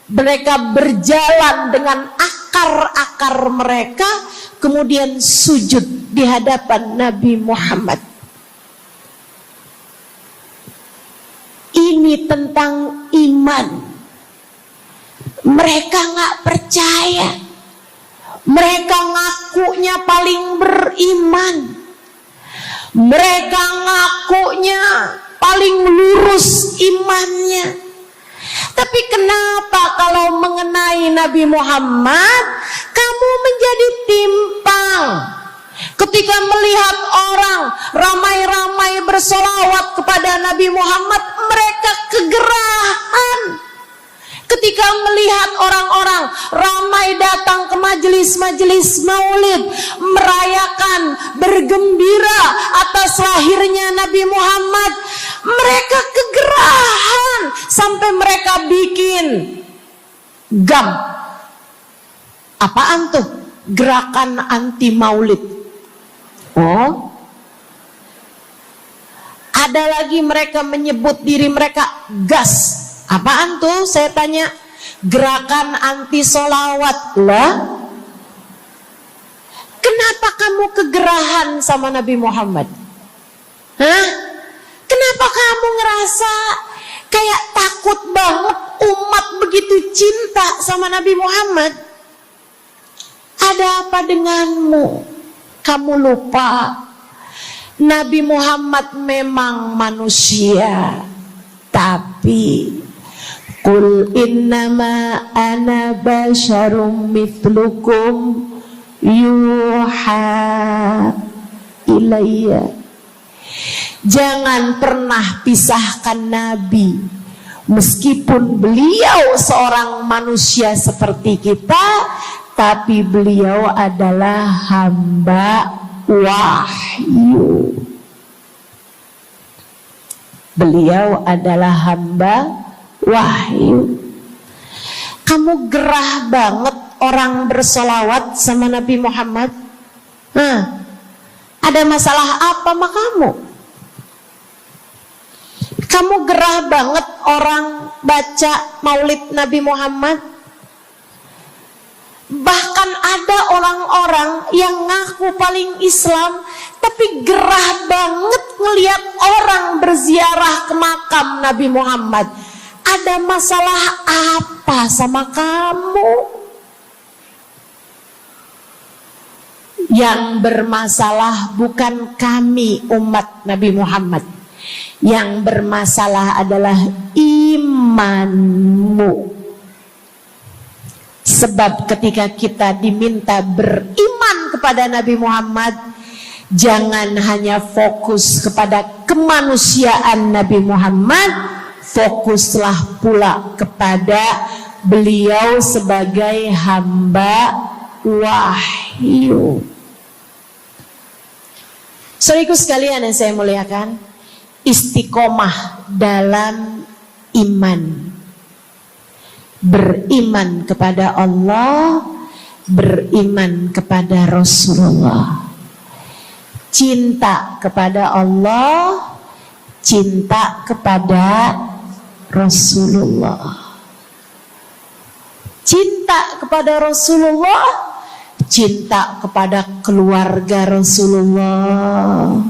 mereka berjalan dengan akar-akar mereka, kemudian sujud di hadapan Nabi Muhammad. Ini tentang iman. Mereka nggak percaya. Mereka ngakunya paling beriman. Mereka ngakunya paling lurus imannya. Tapi kenapa kalau mengenai Nabi Muhammad kamu menjadi timpang? Ketika melihat orang ramai-ramai bersolawat kepada Nabi Muhammad, mereka kegerahan. Ketika melihat orang-orang ramai datang ke majelis-majelis maulid, merayakan, bergembira atas lahirnya Nabi Muhammad, mereka kegerahan sampai mereka bikin GAM. Apaan tuh? Gerakan anti maulid. Oh, ada lagi mereka menyebut diri mereka GAS. Apaan tuh? Saya tanya. Gerakan anti solawat lah. Kenapa kamu kegerahan sama Nabi Muhammad? Hah? Kenapa kamu ngerasa kayak takut banget umat begitu cinta sama Nabi Muhammad? Ada apa denganmu? Kamu lupa Nabi Muhammad memang manusia, tapi qul innama ana basyarum mithlukum yuha ilayya. Jangan pernah pisahkan Nabi, meskipun beliau seorang manusia seperti kita, tapi beliau adalah hamba wahyu. Beliau adalah hamba wahyu. Kamu gerah banget orang bersolawat sama Nabi Muhammad. Ada masalah apa sama kamu? Kamu gerah banget orang baca maulid Nabi Muhammad. Bahkan ada orang-orang yang ngaku paling Islam, tapi gerah banget ngelihat orang berziarah ke makam Nabi Muhammad. Ada masalah apa sama kamu? Yang bermasalah bukan kami umat Nabi Muhammad. Yang bermasalah adalah imanmu. Sebab ketika kita diminta beriman kepada Nabi Muhammad, jangan hanya fokus kepada kemanusiaan Nabi Muhammad, fokuslah pula kepada beliau sebagai hamba wahyu. Saudaraku sekalian yang saya muliakan, istiqomah dalam iman. Beriman kepada Allah, beriman kepada Rasulullah. Cinta kepada Allah, cinta kepada Rasulullah. Cinta kepada Rasulullah, cinta kepada keluarga Rasulullah,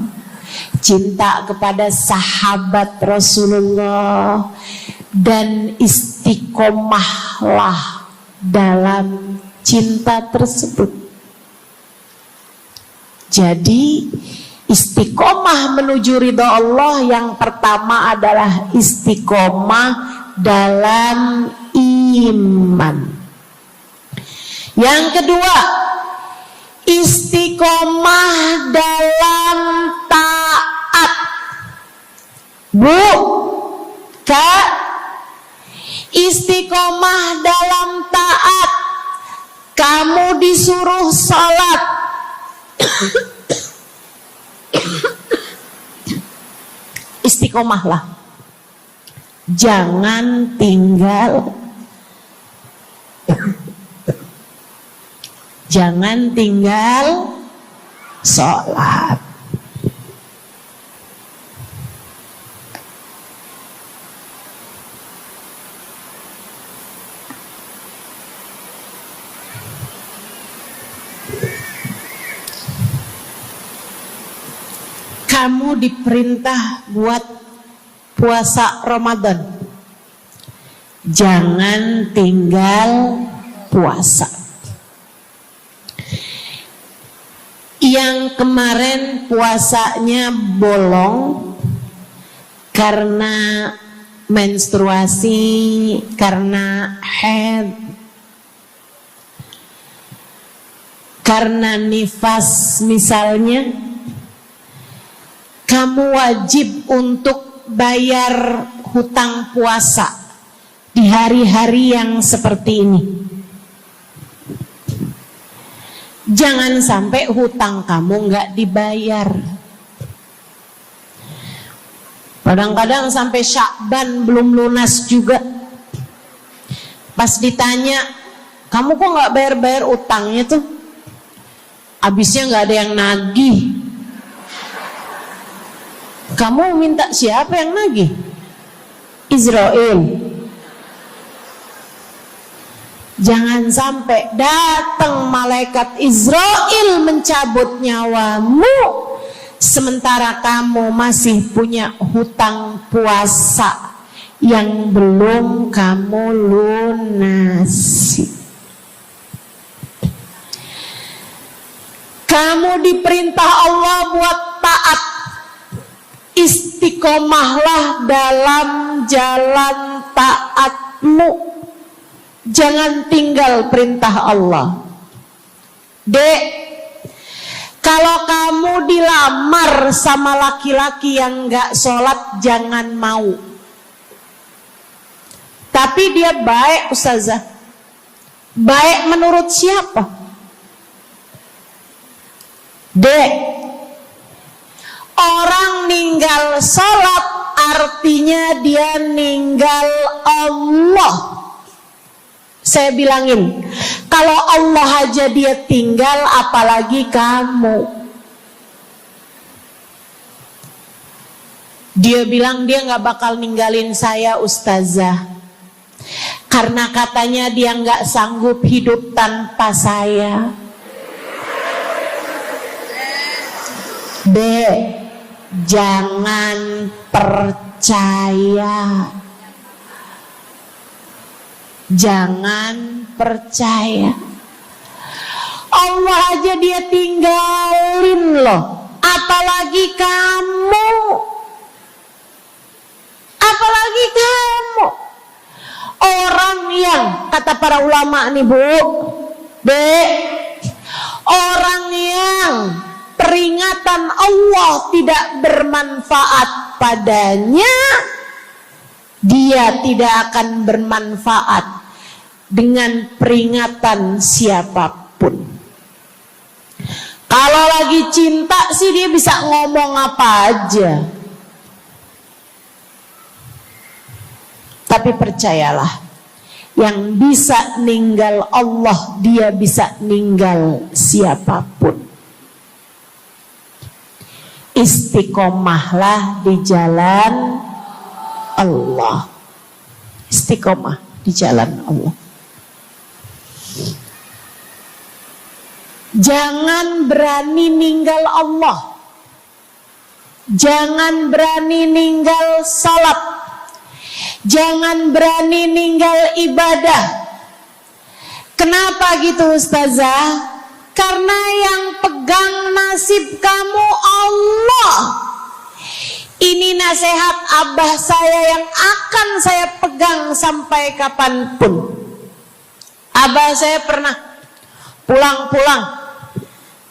cinta kepada sahabat Rasulullah, dan istiqomahlah dalam cinta tersebut. Jadi istiqomah menuju ridha Allah yang pertama adalah istiqomah dalam iman. Yang kedua, istiqomah dalam taat. Bu, Kak, istiqomah dalam taat. Kamu disuruh sholat, istiqomahlah. Jangan tinggal sholat. Kamu diperintah buat puasa Ramadan. Jangan tinggal puasa. Yang kemarin puasanya bolong karena menstruasi, karena haid, karena nifas misalnya, kamu wajib untuk bayar hutang puasa di hari-hari yang seperti ini. Jangan sampai hutang kamu nggak dibayar. Kadang-kadang sampai Syakban belum lunas juga. Pas ditanya, kamu kok nggak bayar-bayar utangnya tuh? Habisnya nggak ada yang nagih. Kamu minta siapa yang nagih? Israel. Jangan sampai datang malaikat Israel mencabut nyawamu, sementara kamu masih punya hutang puasa yang belum kamu lunasi. Kamu diperintah Allah buat taat. Istiqomahlah dalam jalan taatmu. Jangan tinggal perintah Allah. Dek, kalau kamu dilamar sama laki-laki yang gak sholat, jangan mau. Tapi dia baik, Ustazah. Baik menurut siapa? Dek, orang ninggal sholat artinya dia ninggal Allah. Saya bilangin, kalau Allah aja dia tinggal, apalagi kamu. Dia bilang dia gak bakal ninggalin saya, Ustazah, karena katanya dia gak sanggup hidup tanpa saya. Dek, jangan percaya. Jangan percaya. Allah aja dia tinggalin loh, apalagi kamu. Apalagi kamu. Orang yang, kata para ulama nih Bu, Dek, orang yang peringatan Allah tidak bermanfaat padanya, dia tidak akan bermanfaat dengan peringatan siapapun. Kalau lagi cinta sih dia bisa ngomong apa aja. Tapi percayalah, yang bisa ninggal Allah, dia bisa ninggal siapapun. Istiqomahlah di jalan Allah. Istiqomah di jalan Allah. Jangan berani ninggal Allah. Jangan berani ninggal salat. Jangan berani ninggal ibadah. Kenapa gitu Ustazah? Karena yang pegang nasib kamu Allah. Ini nasihat abah saya yang akan saya pegang sampai kapanpun. Abah saya pernah pulang-pulang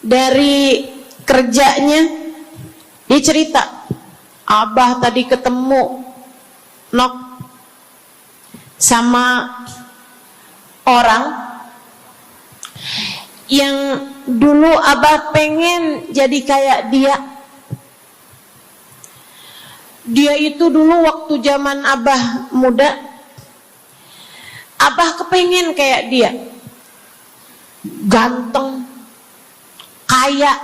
dari kerjanya, dia cerita, abah tadi ketemu sama orang yang dulu abah pengen jadi kayak dia. Dia itu dulu waktu zaman abah muda, abah kepengen kayak dia, ganteng, kaya,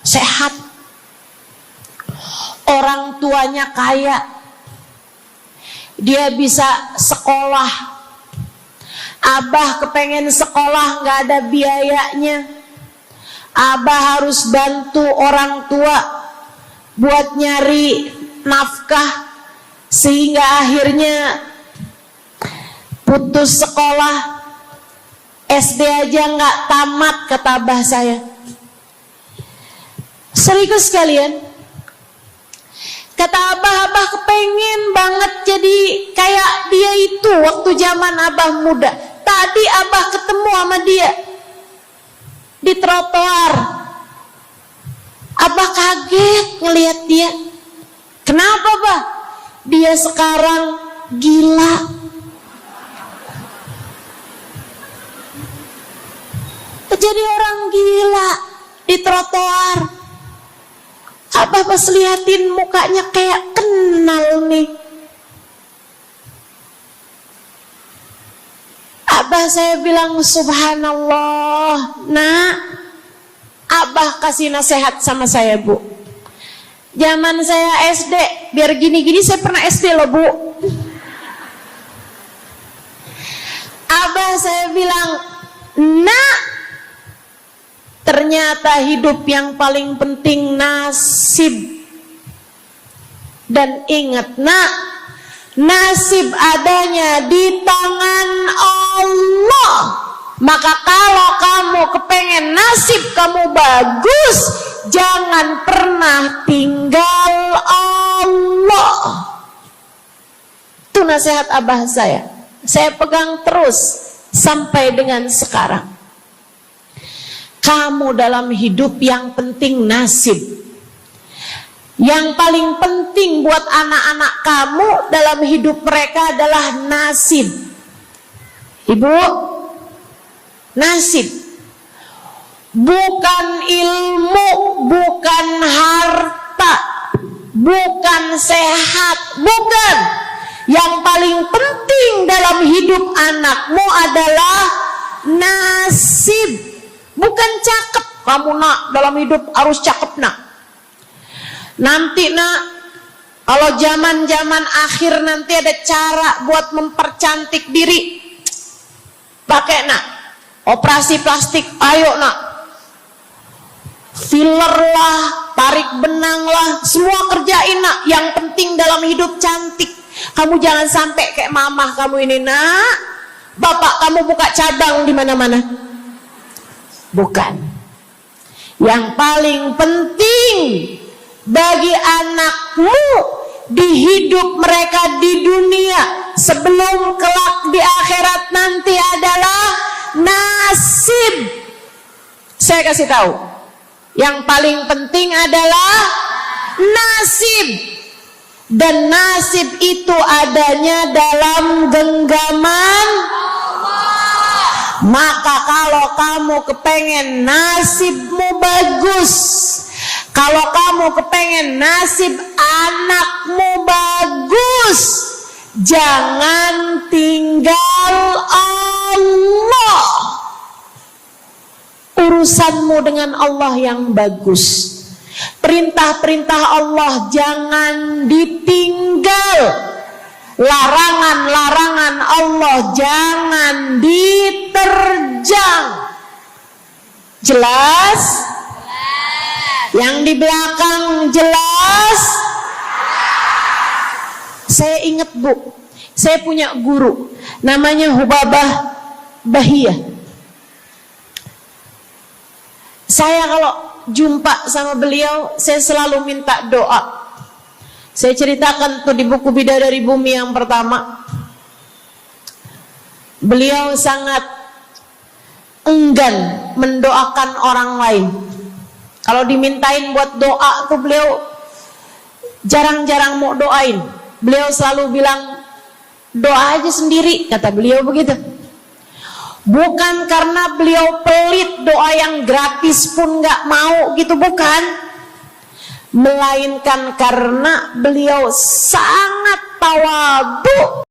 sehat, orang tuanya kaya, dia bisa sekolah. Abah kepengen sekolah, gak ada biayanya. Abah harus bantu orang tua buat nyari nafkah, sehingga akhirnya putus sekolah. SD aja gak tamat, kata abah saya. Serius kalian? Kata abah kepengen banget jadi kayak dia itu waktu zaman abah muda. Tadi abah ketemu sama dia di trotoar. Abah kaget ngelihat dia. Kenapa, Bah? Dia sekarang gila. Jadi orang gila di trotoar. Abah pas liatin mukanya kayak kenal nih. Abah saya bilang subhanallah. Nak, abah kasih nasihat sama saya, Bu. Zaman saya SD, biar gini-gini saya pernah SD loh, Bu. Abah saya bilang, nak, ternyata hidup yang paling penting nasib. Dan ingat nak, nasib adanya di tangan Allah. Maka kalau kamu kepengen nasib kamu bagus, jangan pernah tinggal Allah. Itu nasihat abah saya pegang terus sampai dengan sekarang. Kamu dalam hidup yang penting nasib. Yang paling penting buat anak-anak kamu dalam hidup mereka adalah nasib. Ibu, nasib. Bukan ilmu, bukan harta, bukan sehat, bukan. Yang paling penting dalam hidup anakmu adalah nasib. Bukan cakep. Kamu nak dalam hidup harus cakep nak. Nanti nak, kalau zaman-zaman akhir nanti ada cara buat mempercantik diri. Pakai nak, operasi plastik, ayo nak. Filler lah, tarik benang lah, semua kerjain nak. Yang penting dalam hidup cantik. Kamu jangan sampai kayak mamah kamu ini nak. Bapak kamu buka cabang di mana-mana. Bukan. Yang paling penting bagi anakmu di hidup mereka di dunia sebelum kelak di akhirat nanti adalah nasib. Saya kasih tahu, yang paling penting adalah nasib. Dan nasib itu adanya dalam genggaman Allah. Maka kalau kamu kepengen nasibmu bagus, kalau kamu kepengen nasib anakmu bagus, Jangan tinggal Allah. Urusanmu dengan Allah yang bagus. Perintah-perintah Allah jangan ditinggal. Larangan-larangan Allah jangan diterjang. Jelas? Yang di belakang jelas? Saya ingat Bu, saya punya guru namanya Hubabah Bahiyah. Saya kalau jumpa sama beliau, saya selalu minta doa. Saya ceritakan tuh di buku Bidadari Bumi yang pertama. Beliau sangat enggan mendoakan orang lain. Kalau dimintain buat doa tuh beliau jarang-jarang mau doain. Beliau selalu bilang, doa aja sendiri, kata beliau begitu. Bukan karena beliau pelit, doa yang gratis pun gak mau gitu, bukan. Melainkan karena beliau sangat tawadhu.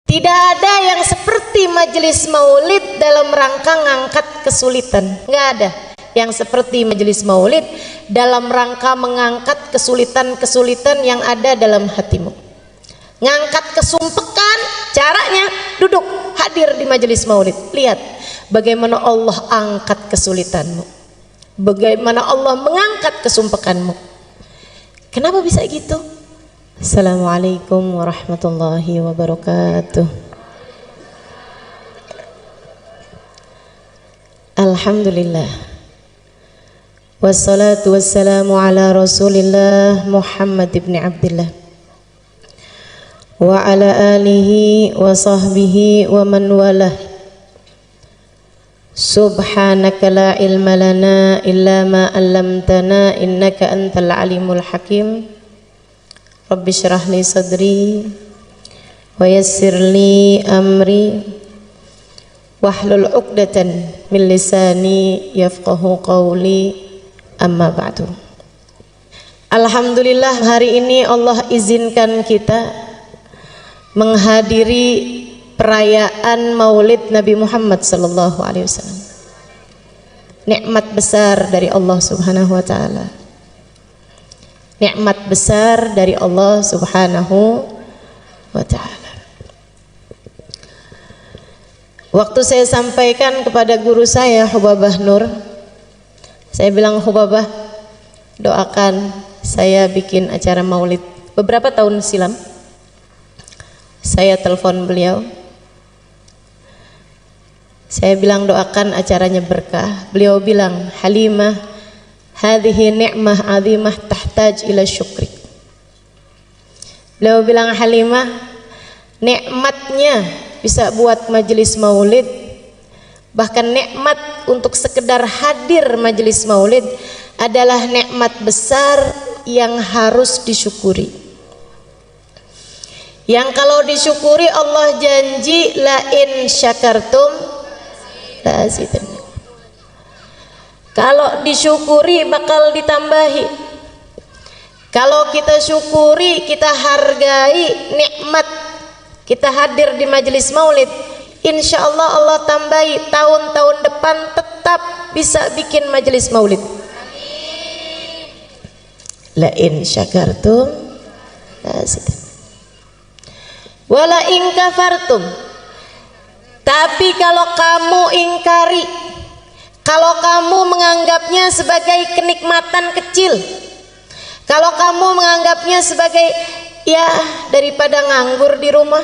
Tidak ada yang seperti majelis maulid dalam rangka ngangkat kesulitan. Nggak ada yang seperti majelis maulid dalam rangka mengangkat kesulitan-kesulitan yang ada dalam hatimu. Ngangkat kesumpekan, caranya duduk hadir di majelis maulid. Lihat bagaimana Allah angkat kesulitanmu, bagaimana Allah mengangkat kesumpekanmu. Kenapa bisa gitu? Assalamualaikum warahmatullahi wabarakatuh. Alhamdulillah, wassalatu wassalamu ala Rasulillah Muhammad ibn Abdillah wa ala alihi wa sahbihi wa man walah. Subhanaka la ilma lana illa ma 'allamtana innaka antal alimul hakim. Rabbi syrah li sadri wa yassir li amri wahlul 'uqdatan min lisani yafqahu qawli, amma ba'du. Alhamdulillah, hari ini Allah izinkan kita menghadiri perayaan Maulid Nabi Muhammad sallallahu alaihi wasallam. Nikmat besar dari Allah Subhanahu wa taala. Nikmat besar dari Allah Subhanahu wa taala. Waktu saya sampaikan kepada guru saya Hubabah Nur, saya bilang, Hubabah, doakan saya bikin acara Maulid. Beberapa tahun silam saya telepon beliau, saya bilang doakan acaranya berkah. Beliau bilang, Halimah, hadhihi ni'mah azimah tahtaj ila syukri. Beliau bilang, Halimah, nikmatnya bisa buat majelis maulid, bahkan nikmat untuk sekedar hadir majelis maulid adalah nikmat besar yang harus disyukuri. Yang kalau disyukuri Allah janji, la in syakartum la azidannakum. Kalau disyukuri bakal ditambahi. Kalau kita syukuri, kita hargai nikmat kita hadir di majelis maulid, insya Allah Allah tambahi tahun-tahun depan tetap bisa bikin majelis maulid. La in syakartum la azidannakum wala in kafartum. Tapi kalau kamu ingkari, kalau kamu menganggapnya sebagai kenikmatan kecil, kalau kamu menganggapnya sebagai ya daripada nganggur di rumah,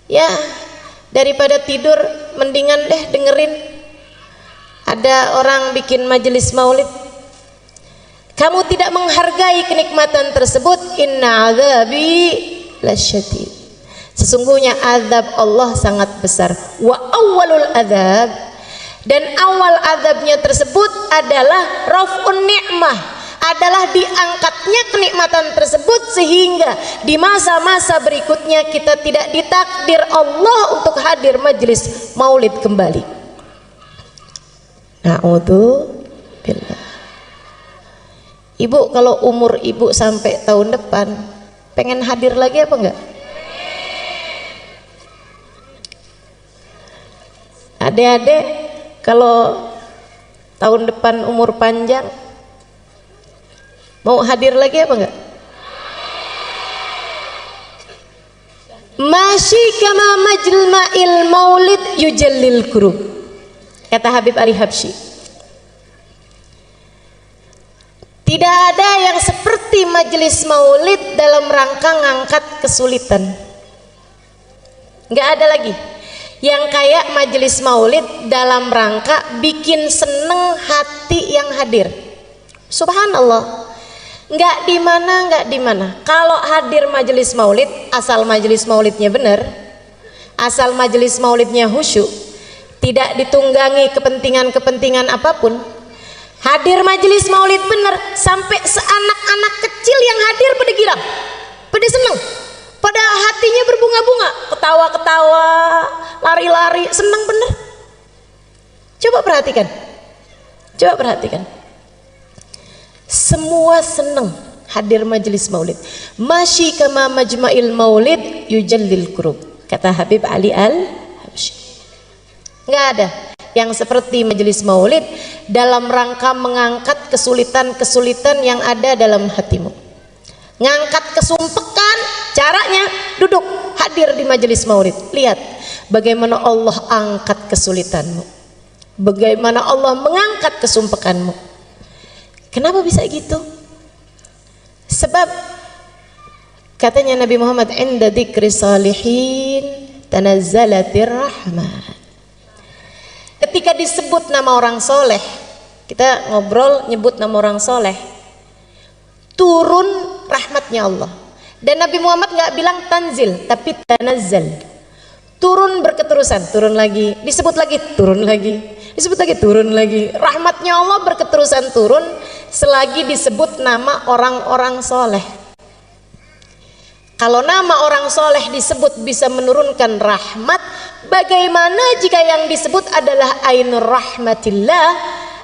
ya daripada tidur mendingan deh dengerin ada orang bikin majelis maulid, kamu tidak menghargai kenikmatan tersebut, inna azabi lasyadid. Sesungguhnya azab Allah sangat besar. Wa awwalul azab, dan awal azabnya tersebut adalah raf'un ni'mah, adalah diangkatnya kenikmatan tersebut sehingga di masa-masa berikutnya kita tidak ditakdir Allah untuk hadir majelis maulid kembali. Na'udzubillah. Ibu, kalau umur ibu sampai tahun depan Pengen hadir lagi apa enggak? Adik-adik kalau tahun depan umur panjang mau hadir lagi apa enggak? Masyi kama majma'il maulid yujallil kurub, kata Habib Ali Habsyi. Tidak ada yang seperti majelis maulid dalam rangka ngangkat kesulitan. Nggak ada lagi yang kayak majelis maulid dalam rangka bikin seneng hati yang hadir. Subhanallah. Nggak di mana. Kalau hadir majelis maulid, asal majelis maulidnya benar, asal majelis maulidnya khusyuk, tidak ditunggangi kepentingan-kepentingan apapun. Hadir majelis maulid benar, sampai seanak-anak kecil yang hadir pada girang, pada seneng, pada hatinya berbunga-bunga, ketawa-ketawa, lari-lari, seneng bener. Coba perhatikan. Semua seneng hadir majelis maulid. Masyi kama majma'il maulid yujallil kurub, kata Habib Ali Al-Habsyi. Nggak ada yang seperti majelis maulid dalam rangka mengangkat kesulitan-kesulitan yang ada dalam hatimu. Ngangkat kesumpekan, caranya duduk hadir di majelis maulid. Lihat bagaimana Allah angkat kesulitanmu, bagaimana Allah mengangkat kesumpekanmu. Kenapa bisa gitu? Sebab katanya Nabi Muhammad, inda dzikri salihin tanazzalatir rahmah. Ketika disebut nama orang soleh, kita ngobrol nyebut nama orang soleh, turun rahmatnya Allah. Dan Nabi Muhammad nggak bilang tanzil, tapi tanazzal. Turun berketerusan, turun lagi, disebut lagi, turun lagi, disebut lagi, turun lagi. Rahmatnya Allah berketerusan turun selagi disebut nama orang-orang soleh. Kalau nama orang soleh disebut bisa menurunkan rahmat, bagaimana jika yang disebut adalah ainur rahmatillah,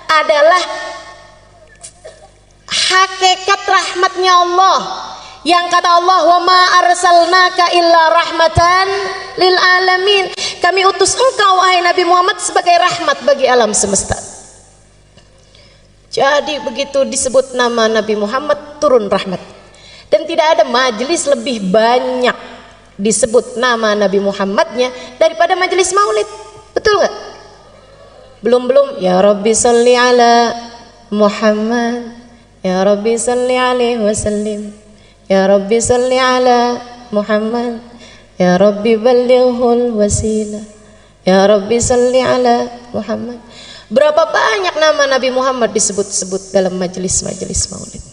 adalah hakikat rahmatnya Allah, yang kata Allah, wa ma arsalnaka illa rahmatan lil alamin, kami utus engkau wahai Nabi Muhammad sebagai rahmat bagi alam semesta. Jadi begitu disebut nama Nabi Muhammad turun rahmat. Dan tidak ada majelis lebih banyak disebut nama Nabi Muhammadnya daripada majelis maulid. Betul nggak? Belum ya Rabbi salli ala Muhammad, ya Rabbi salli alaihi wasallim, ya Rabbi salli ala Muhammad, ya Rabbi ballighul wasilah, ya Rabbi salli ala Muhammad. Berapa banyak nama Nabi Muhammad disebut-sebut dalam majelis-majelis maulid.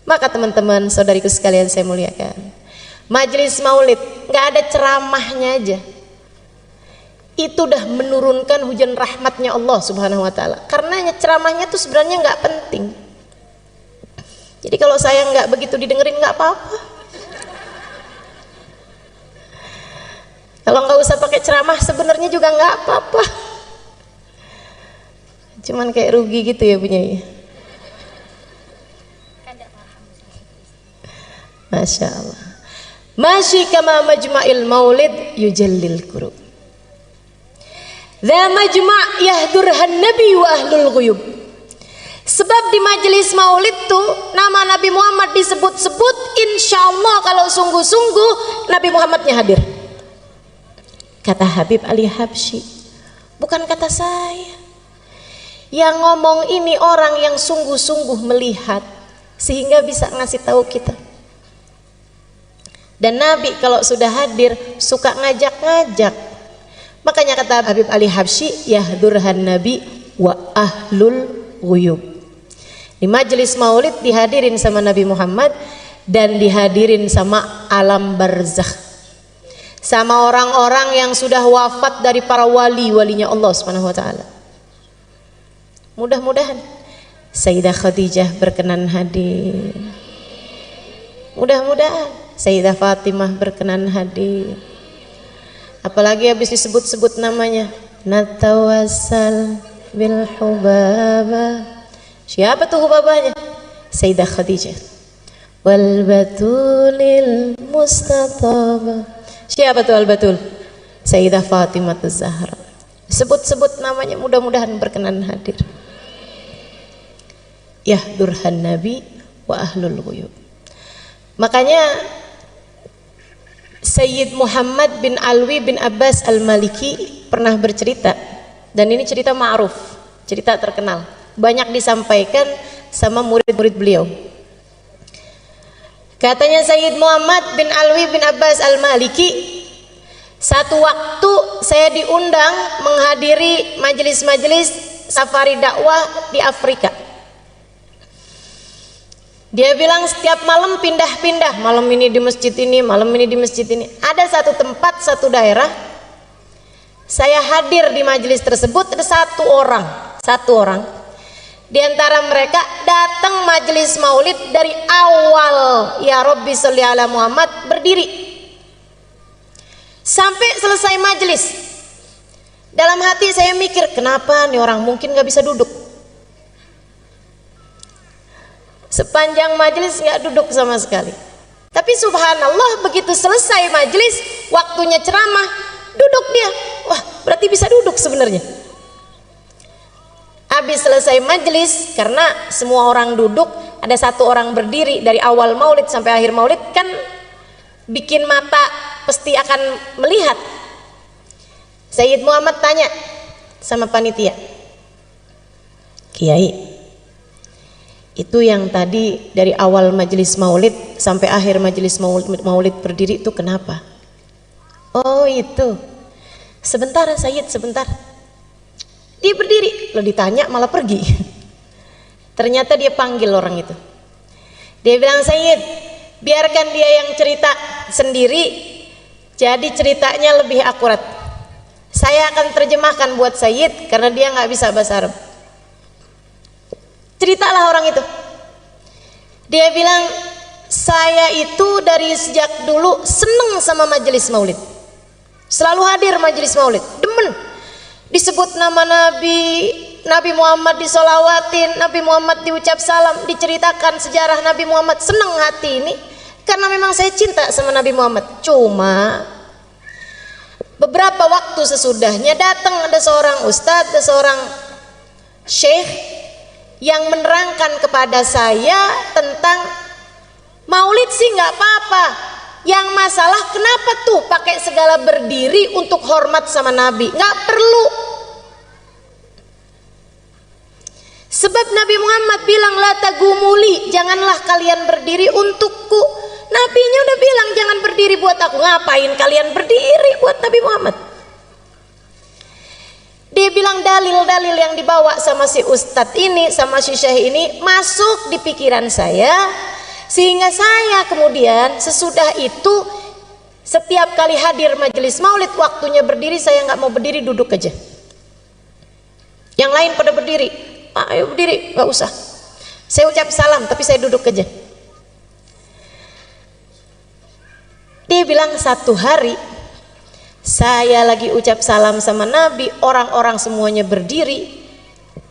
Maka teman-teman, saudariku sekalian saya muliakan, majelis maulid nggak ada ceramahnya aja, itu udah menurunkan hujan rahmatnya Allah Subhanahu wa taala. Karena ceramahnya tuh sebenarnya nggak penting. Jadi kalau saya nggak begitu didengerin nggak apa-apa. Kalau nggak usah pakai ceramah sebenarnya juga nggak apa-apa. Cuman kayak rugi gitu ya punya ya. Masya Allah. Masyi kama majma'il maulid yujallil kurub. Dha majma' yahdurhan nabi wa ahlul ghuyub. Sebab di majelis maulid tuh nama Nabi Muhammad disebut-sebut, insya Allah kalau sungguh-sungguh Nabi Muhammadnya hadir. Kata Habib Ali Habsyi, bukan kata saya. Yang ngomong ini orang yang sungguh-sungguh melihat sehingga bisa ngasih tahu kita. Dan Nabi kalau sudah hadir suka ngajak-ngajak. Makanya kata Habib Ali Habsyi, yahdurhan nabi wa ahlul ghuyub. Di majelis maulid dihadirin sama Nabi Muhammad dan dihadirin sama alam barzakh, sama orang-orang yang sudah wafat dari para wali-walinya Allah Subhanahu wa taala. Mudah-mudahan Sayyidah Khadijah berkenan hadir. Mudah-mudahan Sayyidah Fatimah berkenan hadir. Apalagi habis disebut-sebut namanya, natawassal bil hubaba. Siapa tuh hubabanya? Sayyidah Khadijah. wal batulil mustataba. Siapa tuh al batul? Sayyidah Fatimah Az-Zahra. Sebut-sebut namanya, mudah-mudahan berkenan hadir. Yahdurhan Nabi wa ahlul ghuyub. Makanya Sayyid Muhammad bin Alwi bin Abbas Al-Maliki pernah bercerita, dan ini cerita ma'ruf, cerita terkenal, banyak disampaikan sama murid-murid beliau. Katanya Sayyid Muhammad bin Alwi bin Abbas Al-Maliki, satu waktu saya diundang menghadiri majelis-majelis safari dakwah di Afrika. Dia bilang setiap malam pindah-pindah, malam ini di masjid ini, malam ini di masjid ini. Ada satu tempat, satu daerah, saya hadir di majelis tersebut, ada satu orang. Di antara mereka datang majelis maulid dari awal, ya Rabbi sholli ala Muhammad, berdiri sampai selesai majelis. Dalam hati saya mikir, kenapa nih orang mungkin gak bisa duduk? Sepanjang majelis nggak duduk sama sekali. Tapi subhanallah, begitu selesai majelis, waktunya ceramah, duduk dia. Wah, berarti bisa duduk sebenarnya. Habis selesai majelis, karena semua orang duduk, ada satu orang berdiri dari awal maulid sampai akhir maulid, kan bikin mata pasti akan melihat. Sayyid Muhammad tanya sama panitia, Kiai, itu yang tadi dari awal majelis maulid sampai akhir majelis maulid berdiri itu kenapa? Oh itu, sebentar Sayyid, sebentar. Dia berdiri, lo ditanya malah pergi. Ternyata dia panggil orang itu. Dia bilang, Sayyid, biarkan dia yang cerita sendiri, jadi ceritanya lebih akurat. Saya akan terjemahkan buat Sayyid karena dia nggak bisa bahasa Arab. Ceritalah orang itu. Dia bilang, saya itu dari sejak dulu seneng sama majelis maulid. Selalu hadir majelis maulid, demen. Disebut nama Nabi, Nabi Muhammad disolawatin, Nabi Muhammad diucap salam, diceritakan sejarah Nabi Muhammad. Seneng hati ini karena memang saya cinta sama Nabi Muhammad. Cuma beberapa waktu sesudahnya datang ada seorang ustadz, ada seorang syekh yang menerangkan kepada saya tentang maulid sih nggak apa-apa, yang masalah kenapa tuh pakai segala berdiri untuk hormat sama Nabi, nggak perlu. Sebab Nabi Muhammad bilang la tagumuli, janganlah kalian berdiri untukku. Nabinya udah bilang jangan berdiri buat aku, ngapain kalian berdiri buat Nabi Muhammad? Dia bilang dalil-dalil yang dibawa sama si ustadz ini, sama si syekh ini masuk di pikiran saya, sehingga saya kemudian sesudah itu setiap kali hadir majelis maulid waktunya berdiri, saya nggak mau berdiri, duduk aja. Yang lain pada berdiri, ayo berdiri, nggak usah. Saya ucap salam tapi saya duduk aja. Dia bilang satu hari saya lagi ucap salam sama Nabi, orang-orang semuanya berdiri.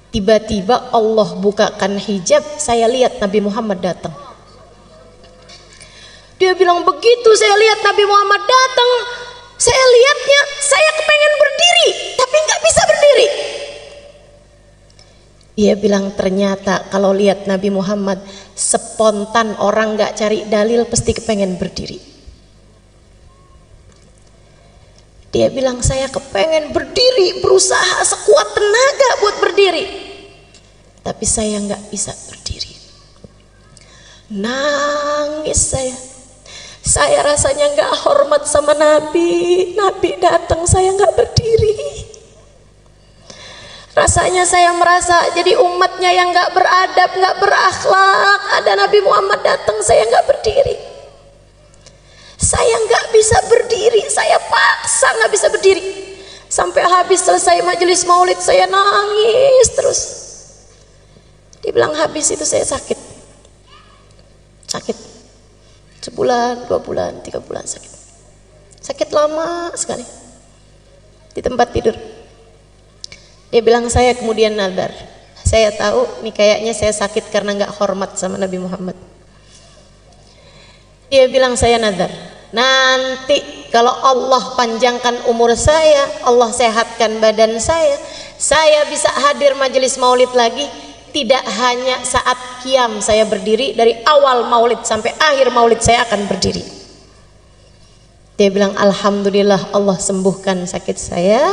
Tiba-tiba Allah bukakan hijab, saya lihat Nabi Muhammad datang. Dia bilang begitu saya lihat Nabi Muhammad datang, saya lihatnya, saya kepengen berdiri, tapi nggak bisa berdiri. Dia bilang ternyata kalau lihat Nabi Muhammad, spontan orang nggak cari dalil pasti kepengen berdiri. Dia bilang saya kepengen berdiri, berusaha sekuat tenaga buat berdiri, tapi saya nggak bisa berdiri. Nangis saya rasanya nggak hormat sama Nabi. Nabi datang saya nggak berdiri. Rasanya saya merasa jadi umatnya yang nggak beradab, nggak berakhlak. Ada Nabi Muhammad datang saya nggak berdiri. Saya nggak bisa berdiri, saya paksa nggak bisa berdiri. Sampai habis selesai majelis maulid saya nangis terus. Dia bilang habis itu saya sakit. Sebulan, 2 bulan, 3 bulan sakit. Sakit lama sekali. Di tempat tidur. Dia bilang saya kemudian nadar. Saya tahu nih kayaknya saya sakit karena nggak hormat sama Nabi Muhammad. Dia bilang, saya nazar, nanti kalau Allah panjangkan umur saya, Allah sehatkan badan saya bisa hadir majelis maulid lagi. Tidak hanya saat qiyam saya berdiri, dari awal maulid sampai akhir maulid saya akan berdiri. Dia bilang, alhamdulillah Allah sembuhkan sakit saya.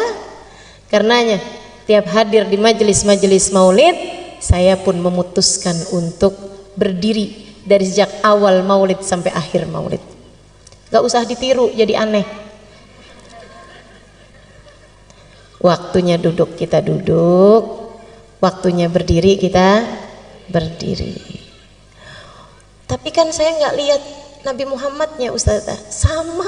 Karenanya tiap hadir di majelis-majelis maulid, saya pun memutuskan untuk berdiri dari sejak awal maulid sampai akhir maulid. Gak usah ditiru jadi aneh. Waktunya duduk kita duduk, waktunya berdiri kita berdiri. Tapi kan saya nggak lihat Nabi Muhammadnya Ustazah. Sama